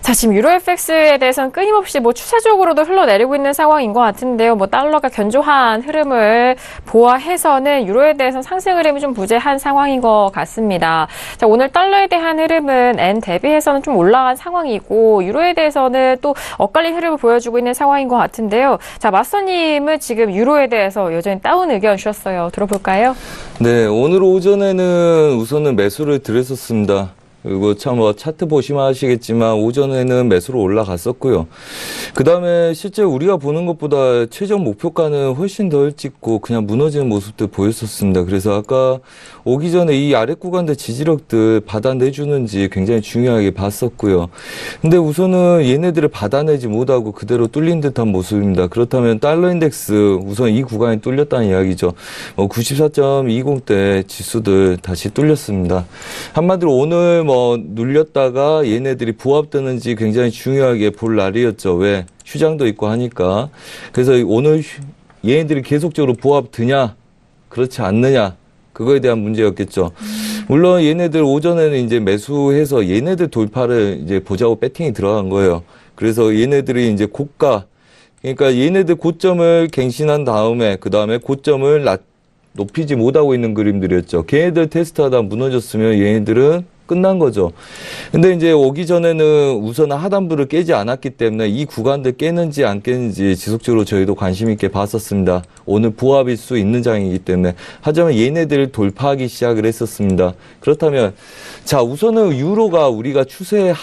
자, 지금 유로 FX에 대해서는 끊임없이 뭐 추세적으로도 흘러내리고 있는 상황인 것 같은데요. 뭐 달러가 견조한 흐름을 보아해서는 유로에 대해서 상승 흐름이 좀 부재한 상황인 것 같습니다. 자, 오늘 달러에 대한 흐름은 엔 대비해서는 좀 올라간 상황이고 유로에 대해서는 또 엇갈린 흐름을 보여주고 있는 상황인 것 같은데요. 자, 마스터님은 지금 유로에 대해서 여전히 다운 의견 주셨어요. 들어볼까요? 네, 오늘 오전에는 우선은 매수를 드렸었습니다. 그리고 참 차트 보시면 아시겠지만 오전에는 매수로 올라갔었고요. 그 다음에 실제 우리가 보는 것보다 최종 목표가는 훨씬 덜 찍고 그냥 무너지는 모습들 보였었습니다. 그래서 아까 오기 전에 이 아래 구간들 지지력들 받아내주는지 굉장히 중요하게 봤었고요. 근데 우선은 얘네들을 받아내지 못하고 그대로 뚫린 듯한 모습입니다. 그렇다면 달러 인덱스 우선 이 구간이 뚫렸다는 이야기죠. 94.20대 지수들 다시 뚫렸습니다. 한마디로 오늘 눌렸다가 얘네들이 부합되는지 굉장히 중요하게 볼 날이었죠. 왜? 휴장도 있고 하니까. 그래서 오늘 얘네들이 계속적으로 부합되냐, 그렇지 않느냐, 그거에 대한 문제였겠죠. 물론 얘네들 오전에는 이제 매수해서 얘네들 돌파를 이제 보자고 배팅이 들어간 거예요. 그래서 얘네들이 이제 고가, 그러니까 얘네들 고점을 갱신한 다음에 그 다음에 고점을 높이지 못하고 있는 그림들이었죠. 걔네들 테스트하다 무너졌으면 얘네들은 끝난 거죠. 근데 이제 오기 전에는 우선 하단부를 깨지 않았기 때문에 이 구간들 깨는지 안 깨는지 지속적으로 저희도 관심 있게 봤었습니다. 오늘 부합일 수 있는 장이기 때문에. 하지만 얘네들을 돌파하기 시작을 했었습니다. 그렇다면 자, 우선은 유로가 우리가 추세의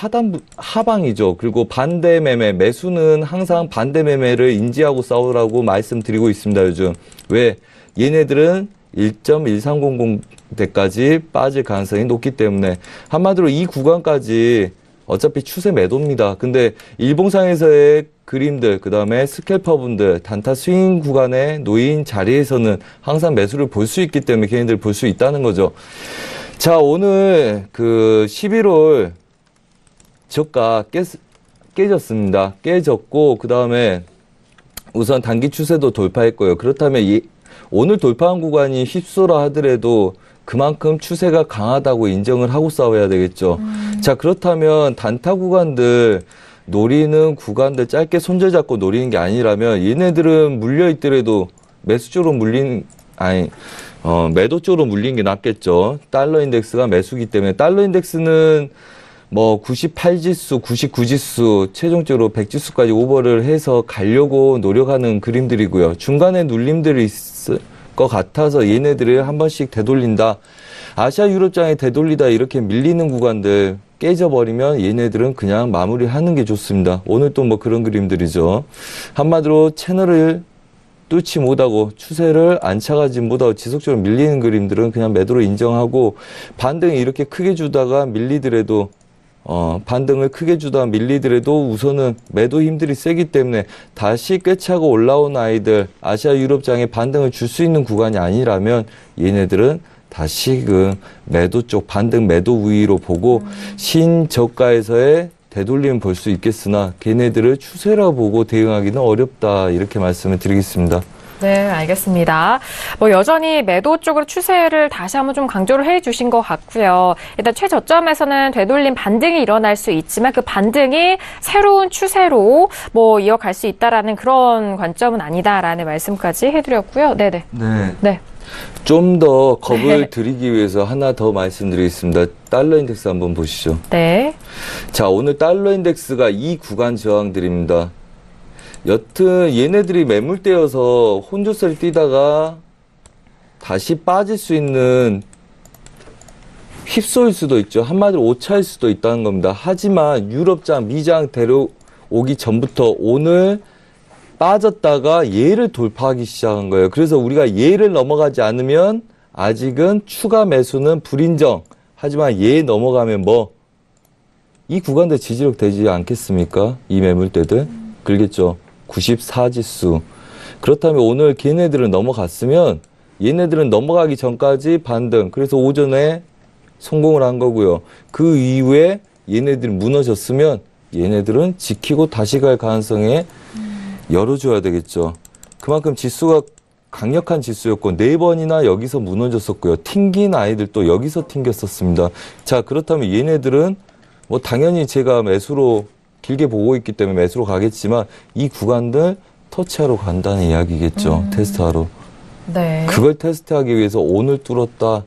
하방이죠. 그리고 반대 매매, 매수는 항상 반대 매매를 인지하고 싸우라고 말씀드리고 있습니다. 요즘. 왜? 얘네들은 1.1300대까지 빠질 가능성이 높기 때문에 한마디로 이 구간까지 어차피 추세 매도입니다. 근데 일봉상에서의 그림들, 그 다음에 스캘퍼분들, 단타 스윙 구간에 놓인 자리에서는 항상 매수를 볼 수 있기 때문에 걔네들 볼 수 있다는 거죠. 자, 오늘 그 11월 저가 깨졌습니다. 깨졌고, 그 다음에 우선 단기 추세도 돌파했고요. 그렇다면 오늘 돌파한 구간이 휩소라 하더라도 그만큼 추세가 강하다고 인정을 하고 싸워야 되겠죠. 자, 그렇다면 단타 구간들 노리는 구간들 짧게 손절잡고 노리는 게 아니라면 얘네들은 물려있더라도 매수 쪽으로 매도 쪽으로 물리는 게 낫겠죠. 달러 인덱스가 매수기 때문에 달러 인덱스는 뭐 98지수, 99지수, 최종적으로 100지수까지 오버를 해서 가려고 노력하는 그림들이고요. 중간에 눌림들이 있을 것 같아서 얘네들을 한 번씩 되돌린다. 아시아 유럽장에 되돌리다 이렇게 밀리는 구간들 깨져버리면 얘네들은 그냥 마무리하는 게 좋습니다. 오늘 또 뭐 그런 그림들이죠. 한마디로 채널을 뚫지 못하고 추세를 안착하지 못하고 지속적으로 밀리는 그림들은 그냥 매도로 인정하고 반등이 이렇게 크게 주다가 밀리더라도 반등을 크게 주다 밀리더라도 우선은 매도 힘들이 세기 때문에 다시 꿰차고 올라온 아이들 아시아 유럽장에 반등을 줄 수 있는 구간이 아니라면 얘네들은 다시 그 매도 쪽 반등 매도 우위로 보고 신저가에서의 되돌림 볼 수 있겠으나 걔네들을 추세라 보고 대응하기는 어렵다 이렇게 말씀을 드리겠습니다. 네, 알겠습니다. 뭐 여전히 매도 쪽으로 추세를 다시 한번 좀 강조를 해 주신 것 같고요. 일단 최저점에서는 되돌림 반등이 일어날 수 있지만 그 반등이 새로운 추세로 뭐 이어갈 수 있다라는 그런 관점은 아니다라는 말씀까지 해드렸고요. 네네. 네. 좀 더 겁을 드리기 위해서 하나 더 말씀드리겠습니다. 달러 인덱스 한번 보시죠. 네. 자, 오늘 달러 인덱스가 이 구간 저항들입니다. 여튼 얘네들이 매물대여서 혼조세를 뛰다가 다시 빠질 수 있는 휩쓸 수도 있죠. 한마디로 오차일 수도 있다는 겁니다. 하지만 유럽장, 미장 데려오기 전부터 오늘 빠졌다가 얘를 돌파하기 시작한 거예요. 그래서 우리가 얘를 넘어가지 않으면 아직은 추가 매수는 불인정. 하지만 얘 넘어가면 이 구간대 지지력 되지 않겠습니까? 이 매물대들. 그러겠죠. 94지수. 그렇다면 오늘 걔네들은 넘어갔으면 얘네들은 넘어가기 전까지 반등. 그래서 오전에 성공을 한 거고요. 그 이후에 얘네들이 무너졌으면 얘네들은 지키고 다시 갈 가능성에 열어줘야 되겠죠. 그만큼 지수가 강력한 지수였고 4번이나 여기서 무너졌었고요. 튕긴 아이들도 여기서 튕겼었습니다. 자, 그렇다면 얘네들은 뭐 당연히 제가 매수로 길게 보고 있기 때문에 매수로 가겠지만 이 구간들 터치하러 간다는 이야기겠죠. 테스트하러. 네. 그걸 테스트하기 위해서 오늘 뚫었다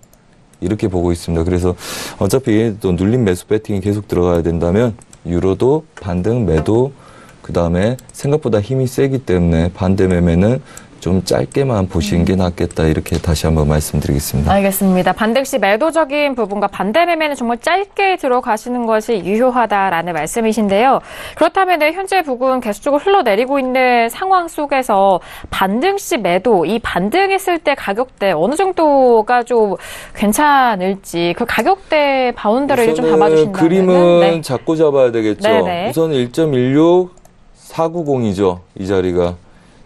이렇게 보고 있습니다. 그래서 어차피 얘네도 눌림 매수 배팅이 계속 들어가야 된다면 유로도 반등 매도 그 다음에 생각보다 힘이 세기 때문에 반대 매매는 좀 짧게만 보시는 게 낫겠다 이렇게 다시 한번 말씀드리겠습니다. 알겠습니다. 반등 시 매도적인 부분과 반대 매매는 정말 짧게 들어가시는 것이 유효하다라는 말씀이신데요. 그렇다면 현재 부근 계속적으로 흘러내리고 있는 상황 속에서 반등 시 매도, 이 반등했을 때 가격대 어느 정도가 좀 괜찮을지 그 가격대 바운더리를 좀 잡아주신다면 그림은 잡고 잡아야 되겠죠. 네네. 우선 1.16490이죠. 이 자리가.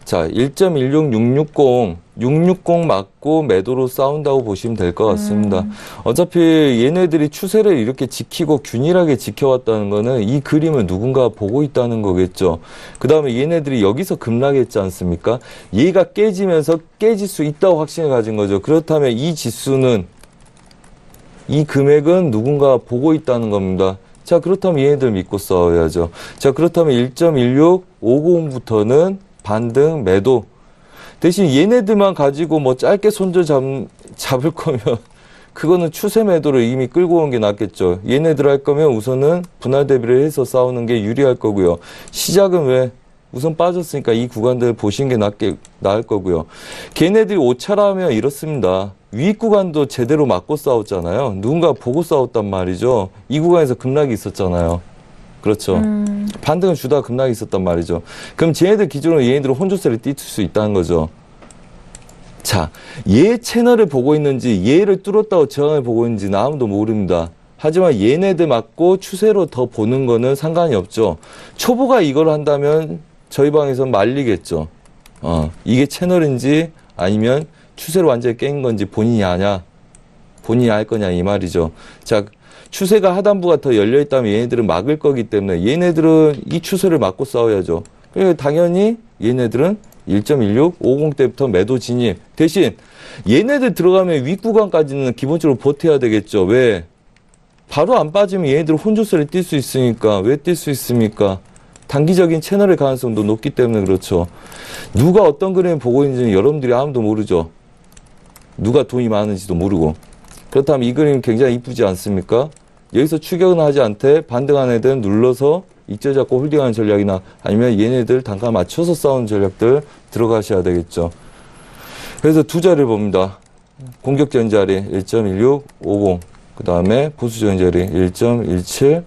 자, 1.16660, 660 맞고 매도로 싸운다고 보시면 될 것 같습니다. 어차피 얘네들이 추세를 이렇게 지키고 균일하게 지켜왔다는 거는 이 그림을 누군가 보고 있다는 거겠죠. 그 다음에 얘네들이 여기서 급락했지 않습니까? 얘가 깨지면서 깨질 수 있다고 확신을 가진 거죠. 그렇다면 이 지수는 이 금액은 누군가 보고 있다는 겁니다. 자, 그렇다면 얘네들 믿고 싸워야죠. 자, 그렇다면 1.1650부터는 반등 매도. 대신 얘네들만 가지고 뭐 짧게 손절 잡을 거면 그거는 추세 매도를 이미 끌고 온 게 낫겠죠. 얘네들 할 거면 우선은 분할 대비를 해서 싸우는 게 유리할 거고요. 시작은 왜? 우선 빠졌으니까 이 구간들 보시는 게 나을 거고요. 걔네들이 오차라면 이렇습니다. 위 구간도 제대로 맞고 싸웠잖아요. 누군가 보고 싸웠단 말이죠. 이 구간에서 급락이 있었잖아요. 그렇죠. 반등을 주다가 급락이 있었단 말이죠. 그럼 쟤네들 기준으로 얘네들은 혼조세를 띄울 수 있다는 거죠. 자, 얘 채널을 보고 있는지 얘를 뚫었다고 저항을 보고 있는지는 아무도 모릅니다. 하지만 얘네들 맞고 추세로 더 보는 거는 상관이 없죠. 초보가 이걸 한다면 저희 방에서 말리겠죠. 이게 채널인지 아니면 추세로 완전히 깬 건지 본인이 아냐, 본인이 알 거냐 이 말이죠. 자, 추세가 하단부가 더 열려있다면 얘네들은 막을 거기 때문에 얘네들은 이 추세를 막고 싸워야죠. 그러니까 당연히 얘네들은 1.1650 때부터 매도 진입. 대신 얘네들 들어가면 윗구간까지는 기본적으로 버텨야 되겠죠. 왜? 바로 안 빠지면 얘네들 혼조세를 뛸 수 있으니까. 왜 뛸 수 있습니까? 단기적인 채널의 가능성도 높기 때문에 그렇죠. 누가 어떤 그림을 보고 있는지는 여러분들이 아무도 모르죠. 누가 돈이 많은지도 모르고. 그렇다면 이 그림 굉장히 이쁘지 않습니까? 여기서 추격은 하지 않되 반등한 애들은 눌러서 익절 잡고 홀딩하는 전략이나 아니면 얘네들 단가 맞춰서 싸우는 전략들 들어가셔야 되겠죠. 그래서 두 자리를 봅니다. 공격적인 자리 1.1650, 그 다음에 보수적인 자리 1.17,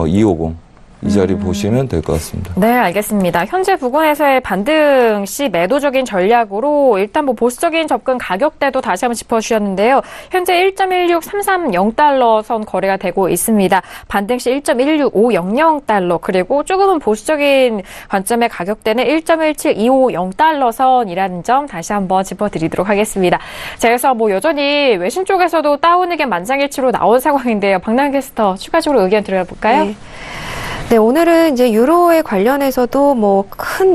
250. 이 자리 보시면 될 것 같습니다. 네, 알겠습니다. 현재 부근에서의 반등 시 매도적인 전략으로 일단 뭐 보수적인 접근 가격대도 다시 한번 짚어주셨는데요. 현재 1.16330달러 선 거래가 되고 있습니다. 반등 시 1.16500달러, 그리고 조금은 보수적인 관점의 가격대는 1.17250달러 선이라는 점 다시 한번 짚어드리도록 하겠습니다. 자, 그래서 뭐 여전히 외신 쪽에서도 다운 의견 만장일치로 나온 상황인데요. 박나영 캐스터 추가적으로 의견 드려볼까요? 네. 네, 오늘은 이제 유로에 관련해서도 뭐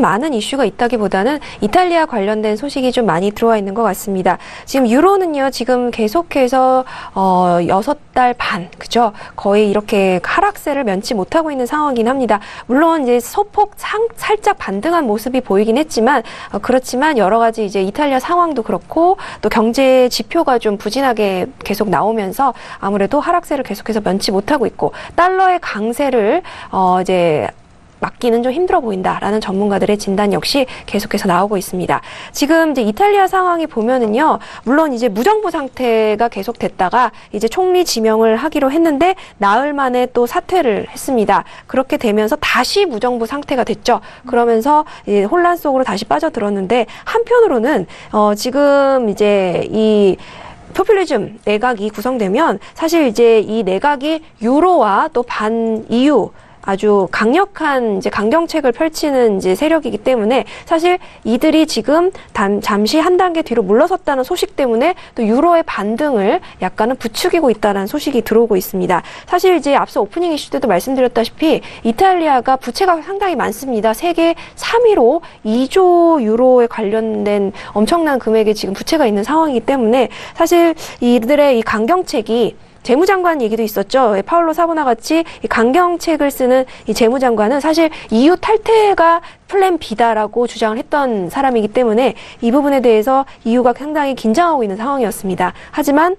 많은 이슈가 있다기보다는 이탈리아 관련된 소식이 좀 많이 들어와 있는 것 같습니다. 지금 유로는요, 지금 계속해서 6달 반, 그죠? 거의 이렇게 하락세를 면치 못하고 있는 상황이긴 합니다. 물론 이제 소폭 살짝 반등한 모습이 보이긴 했지만, 그렇지만 여러 가지 이제 이탈리아 상황도 그렇고 또 경제 지표가 좀 부진하게 계속 나오면서 아무래도 하락세를 계속해서 면치 못하고 있고, 달러의 강세를 이제 막기는 좀 힘들어 보인다라는 전문가들의 진단 역시 계속해서 나오고 있습니다. 지금 이제 이탈리아 상황이 보면은요, 물론 이제 무정부 상태가 계속됐다가 이제 총리 지명을 하기로 했는데 나흘 만에 또 사퇴를 했습니다. 그렇게 되면서 다시 무정부 상태가 됐죠. 그러면서 이제 혼란 속으로 다시 빠져들었는데, 한편으로는 지금 이제 이 포퓰리즘 내각이 구성되면 사실 이제 이 내각이 유로와 또 반 EU 아주 강력한 이제 강경책을 펼치는 이제 세력이기 때문에 사실 이들이 지금 잠시 한 단계 뒤로 물러섰다는 소식 때문에 또 유로의 반등을 약간은 부추기고 있다는 소식이 들어오고 있습니다. 사실 이제 앞서 오프닝 이슈 때도 말씀드렸다시피 이탈리아가 부채가 상당히 많습니다. 세계 3위로 2조 유로에 관련된 엄청난 금액의 지금 부채가 있는 상황이기 때문에 사실 이들의 이 강경책이, 재무장관 얘기도 있었죠. 파울로 사보나 같이 이 강경책을 쓰는 이 재무장관은 사실 EU 탈퇴가 플랜 B다라고 주장을 했던 사람이기 때문에 이 부분에 대해서 EU가 상당히 긴장하고 있는 상황이었습니다. 하지만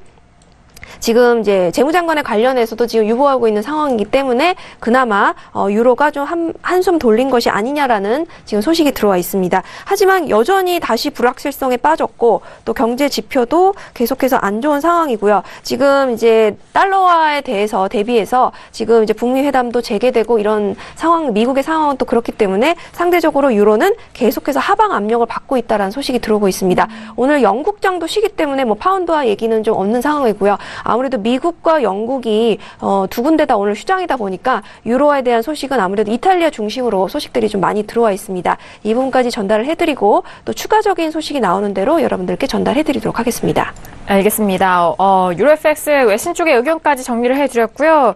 지금 이제 재무장관에 관련해서도 지금 유보하고 있는 상황이기 때문에 그나마 유로가 좀 한숨 돌린 것이 아니냐라는 지금 소식이 들어와 있습니다. 하지만 여전히 다시 불확실성에 빠졌고 또 경제 지표도 계속해서 안 좋은 상황이고요. 지금 이제 달러화에 대해서 대비해서 지금 이제 북미 회담도 재개되고 이런 상황, 미국의 상황은 또 그렇기 때문에 상대적으로 유로는 계속해서 하방 압력을 받고 있다라는 소식이 들어오고 있습니다. 오늘 영국장도 쉬기 때문에 뭐 파운드화 얘기는 좀 없는 상황이고요. 아무래도 미국과 영국이 두 군데 다 오늘 휴장이다 보니까 유로화에 대한 소식은 아무래도 이탈리아 중심으로 소식들이 좀 많이 들어와 있습니다. 이 부분까지 전달을 해드리고 또 추가적인 소식이 나오는 대로 여러분들께 전달해드리도록 하겠습니다. 알겠습니다. 유로FX 외신 쪽의 의견까지 정리를 해드렸고요.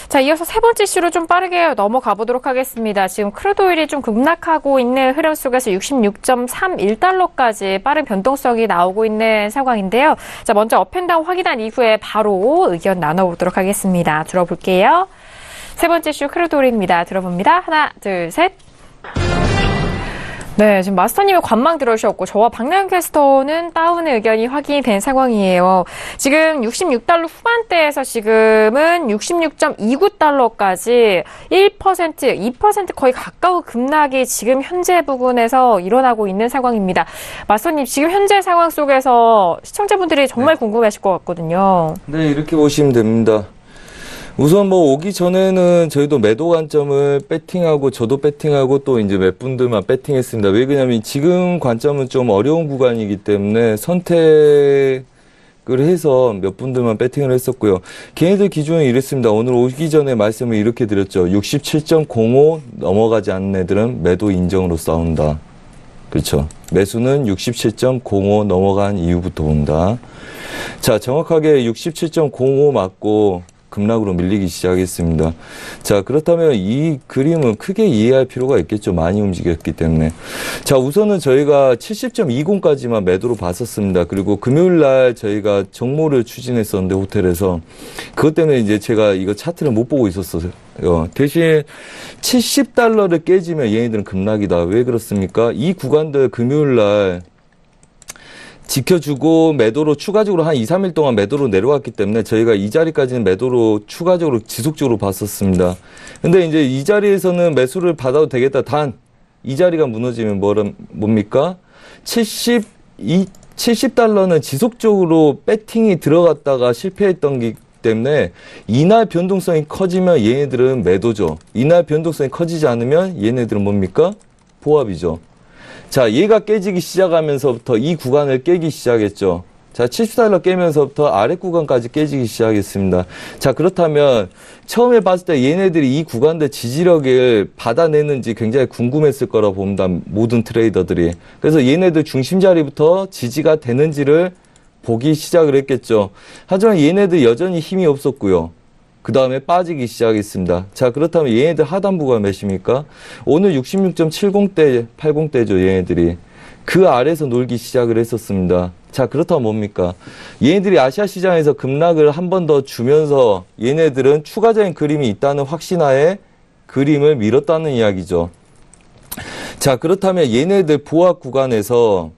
자, 자, 이어서 세 번째 이슈로 좀 빠르게 넘어가 보도록 하겠습니다. 지금 크루드 오일이 좀 급락하고 있는 흐름 속에서 66.31달러까지 빠른 변동성이 나오고 있는 상황인데요. 자, 먼저 업앤다운 확인한 이후에 바로 의견 나눠보도록 하겠습니다. 들어볼게요. 세 번째 이슈 크루드 오일입니다. 들어봅니다. 하나, 둘, 셋. 네, 지금 마스터님의 관망 들어주셨고 저와 박나영 캐스터는 다운의 의견이 확인이 된 상황이에요. 지금 66달러 후반대에서 지금은 66.29달러까지 1%, 2% 거의 가까운 급락이 지금 현재 부분에서 일어나고 있는 상황입니다. 마스터님, 지금 현재 상황 속에서 시청자분들이 정말 궁금해하실 것 같거든요. 네, 이렇게 보시면 됩니다. 우선 뭐 오기 전에는 저희도 매도 관점을 배팅하고 저도 배팅하고 또 이제 몇 분들만 배팅했습니다. 왜 그러냐면 지금 관점은 좀 어려운 구간이기 때문에 선택을 해서 몇 분들만 배팅을 했었고요. 걔네들 기준은 이랬습니다. 오늘 오기 전에 말씀을 이렇게 드렸죠. 67.05 넘어가지 않는 애들은 매도 인정으로 싸운다. 그렇죠. 매수는 67.05 넘어간 이후부터 본다. 자, 정확하게 67.05 맞고 급락으로 밀리기 시작했습니다. 자, 그렇다면 이 그림은 크게 이해할 필요가 있겠죠. 많이 움직였기 때문에. 자, 우선은 저희가 70.20까지만 매도로 봤었습니다. 그리고 금요일 날 저희가 정모를 추진했었는데 호텔에서 그것 때문에 이제 제가 이거 차트를 못 보고 있었어요. 대신 70달러를 깨지면 얘네들은 급락이다. 왜 그렇습니까? 이 구간들 금요일 날 지켜주고 매도로 추가적으로 한 2, 3일 동안 매도로 내려왔기 때문에 저희가 이 자리까지는 매도로 추가적으로 지속적으로 봤었습니다. 근데 이제 이 자리에서는 매수를 받아도 되겠다. 단 이 자리가 무너지면 뭡니까? 70달러는 지속적으로 배팅이 들어갔다가 실패했던 기 때문에 이날 변동성이 커지면 얘네들은 매도죠. 이날 변동성이 커지지 않으면 얘네들은 뭡니까? 보합이죠. 자, 얘가 깨지기 시작하면서부터 이 구간을 깨기 시작했죠. 자, 70달러 깨면서부터 아래 구간까지 깨지기 시작했습니다. 자, 그렇다면 처음에 봤을 때 얘네들이 이 구간대 지지력을 받아내는지 굉장히 궁금했을 거라고 봅니다. 모든 트레이더들이. 그래서 얘네들 중심 자리부터 지지가 되는지를 보기 시작을 했겠죠. 하지만 얘네들 여전히 힘이 없었고요. 그 다음에 빠지기 시작했습니다. 자, 그렇다면 얘네들 하단부가 몇입니까? 오늘 66.70대, 80대죠, 얘네들이. 그 아래에서 놀기 시작을 했었습니다. 자, 그렇다면 뭡니까? 얘네들이 아시아 시장에서 급락을 한 번 더 주면서 얘네들은 추가적인 그림이 있다는 확신하에 그림을 밀었다는 이야기죠. 자, 그렇다면 얘네들 보합 구간에서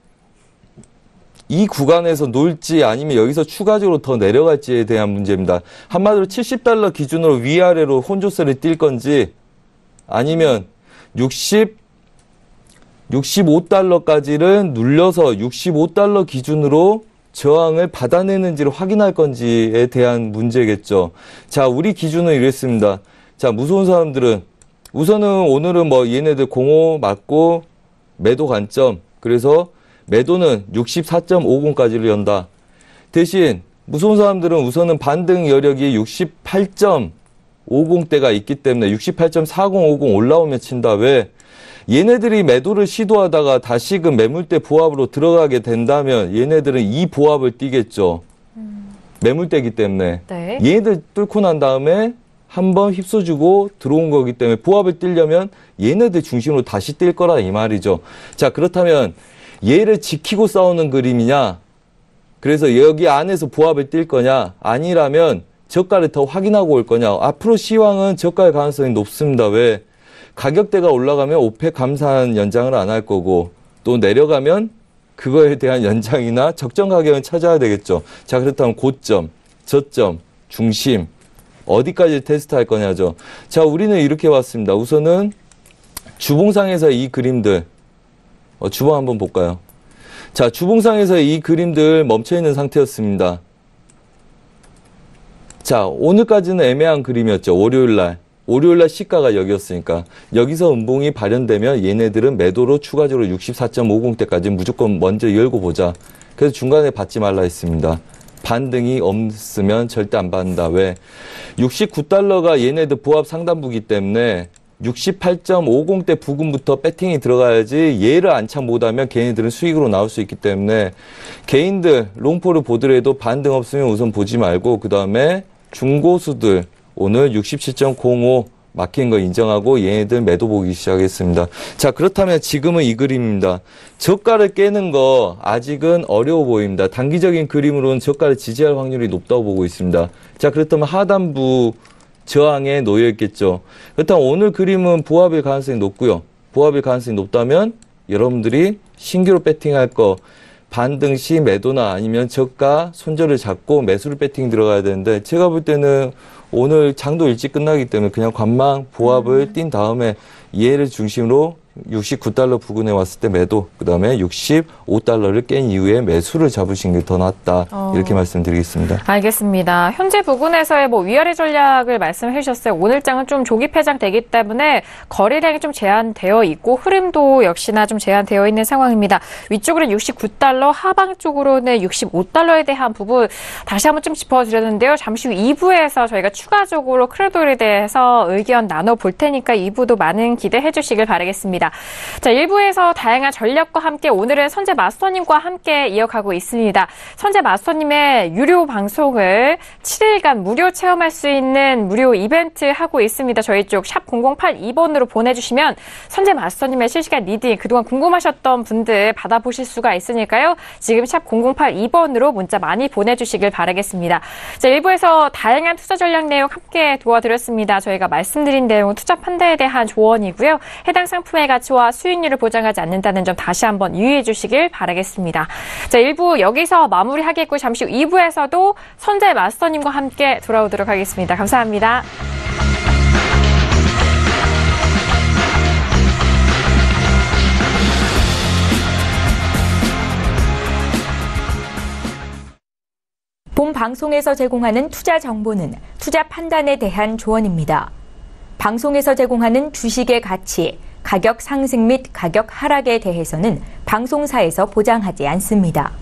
이 구간에서 놀지 아니면 여기서 추가적으로 더 내려갈지에 대한 문제입니다. 한마디로 70달러 기준으로 위아래로 혼조세를 뛸 건지 아니면 65달러까지를 눌려서 65달러 기준으로 저항을 받아내는지를 확인할 건지에 대한 문제겠죠. 자, 우리 기준은 이랬습니다. 자, 무서운 사람들은 우선은 오늘은 뭐 얘네들 05 맞고 매도 관점, 그래서 매도는 64.50까지를 연다. 대신 무서운 사람들은 우선은 반등 여력이 68.50대가 있기 때문에 68.4050 올라오면 친다. 왜? 얘네들이 매도를 시도하다가 다시금 매물대 보합으로 들어가게 된다면 얘네들은 이 보합을 띄겠죠. 매물대이기 때문에. 네. 얘네들 뚫고 난 다음에 한번 휩써주고 들어온 거기 때문에 보합을 띄려면 얘네들 중심으로 다시 뛸 거라 이 말이죠. 자, 그렇다면 얘를 지키고 싸우는 그림이냐? 그래서 여기 안에서 보합을 뛸 거냐? 아니라면 저가를 더 확인하고 올 거냐? 앞으로 시황은 저가의 가능성이 높습니다. 왜? 가격대가 올라가면 오펙 감산 연장을 안 할 거고 또 내려가면 그거에 대한 연장이나 적정 가격은 찾아야 되겠죠. 자, 그렇다면 고점, 저점, 중심 어디까지 테스트할 거냐죠. 자, 우리는 이렇게 봤습니다. 우선은 주봉상에서 이 그림들 주봉 한번 볼까요? 자, 주봉상에서 이 그림들 멈춰있는 상태였습니다. 자, 오늘까지는 애매한 그림이었죠. 월요일날 시가가 여기였으니까 여기서 음봉이 발현되면 얘네들은 매도로 추가적으로 64.50대까지 무조건 먼저 열고 보자. 그래서 중간에 받지 말라 했습니다. 반등이 없으면 절대 안 받는다. 왜? 69달러가 얘네들 보합 상단부기 때문에 68.50대 부근부터 배팅이 들어가야지 얘를 안착 못하면 걔네들은 수익으로 나올 수 있기 때문에 개인들 롱포를 보더라도 반등 없으면 우선 보지 말고 그 다음에 중고수들 오늘 67.05 막힌 거 인정하고 얘네들 매도 보기 시작했습니다. 자, 그렇다면 지금은 이 그림입니다. 저가를 깨는 거 아직은 어려워 보입니다. 단기적인 그림으로는 저가를 지지할 확률이 높다고 보고 있습니다. 자, 그렇다면 하단부 저항에 놓여 있겠죠. 그렇다면 오늘 그림은 보합일 가능성이 높고요. 보합일 가능성이 높다면 여러분들이 신규로 배팅할 거 반등 시 매도나 아니면 저가 손절을 잡고 매수를 배팅 들어가야 되는데 제가 볼 때는 오늘 장도 일찍 끝나기 때문에 그냥 관망 보합을 띈 다음에 얘를 중심으로 69달러 부근에 왔을 때 매도, 그 다음에 65달러를 깬 이후에 매수를 잡으신 게 더 낫다. 이렇게 말씀드리겠습니다. 알겠습니다. 현재 부근에서의 위아래 전략을 말씀해 주셨어요. 오늘장은 좀 조기 폐장되기 때문에 거래량이 좀 제한되어 있고 흐름도 역시나 좀 제한되어 있는 상황입니다. 위쪽으로는 69달러, 하방 쪽으로는 65달러에 대한 부분 다시 한번 좀 짚어드렸는데요. 잠시 후 2부에서 저희가 추가적으로 크루드오일에 대해서 의견 나눠볼 테니까 2부도 많은 기대해 주시길 바라겠습니다. 자, 1부에서 다양한 전략과 함께 오늘은 선재 마스터님과 함께 이어가고 있습니다. 선재 마스터님의 유료 방송을 7일간 무료 체험할 수 있는 무료 이벤트 하고 있습니다. 저희 쪽 샵 0082번으로 보내주시면 선재 마스터님의 실시간 리딩 그동안 궁금하셨던 분들 받아보실 수가 있으니까요. 지금 샵 0082번으로 문자 많이 보내주시길 바라겠습니다. 자, 1부에서 다양한 투자 전략 내용 함께 도와드렸습니다. 저희가 말씀드린 내용은 투자 판단에 대한 조언이고요. 해당 상품의 가치와 수익률을 보장하지 않는다는 점 다시 한번 유의해 주시길 바라겠습니다. 자, 1부 여기서 마무리하겠고 잠시 후 2부에서도 선재 마스터님과 함께 돌아오도록 하겠습니다. 감사합니다. 본 방송에서 제공하는 투자 정보는 투자 판단에 대한 조언입니다. 방송에서 제공하는 주식의 가치, 가격 상승 및 가격 하락에 대해서는 방송사에서 보장하지 않습니다.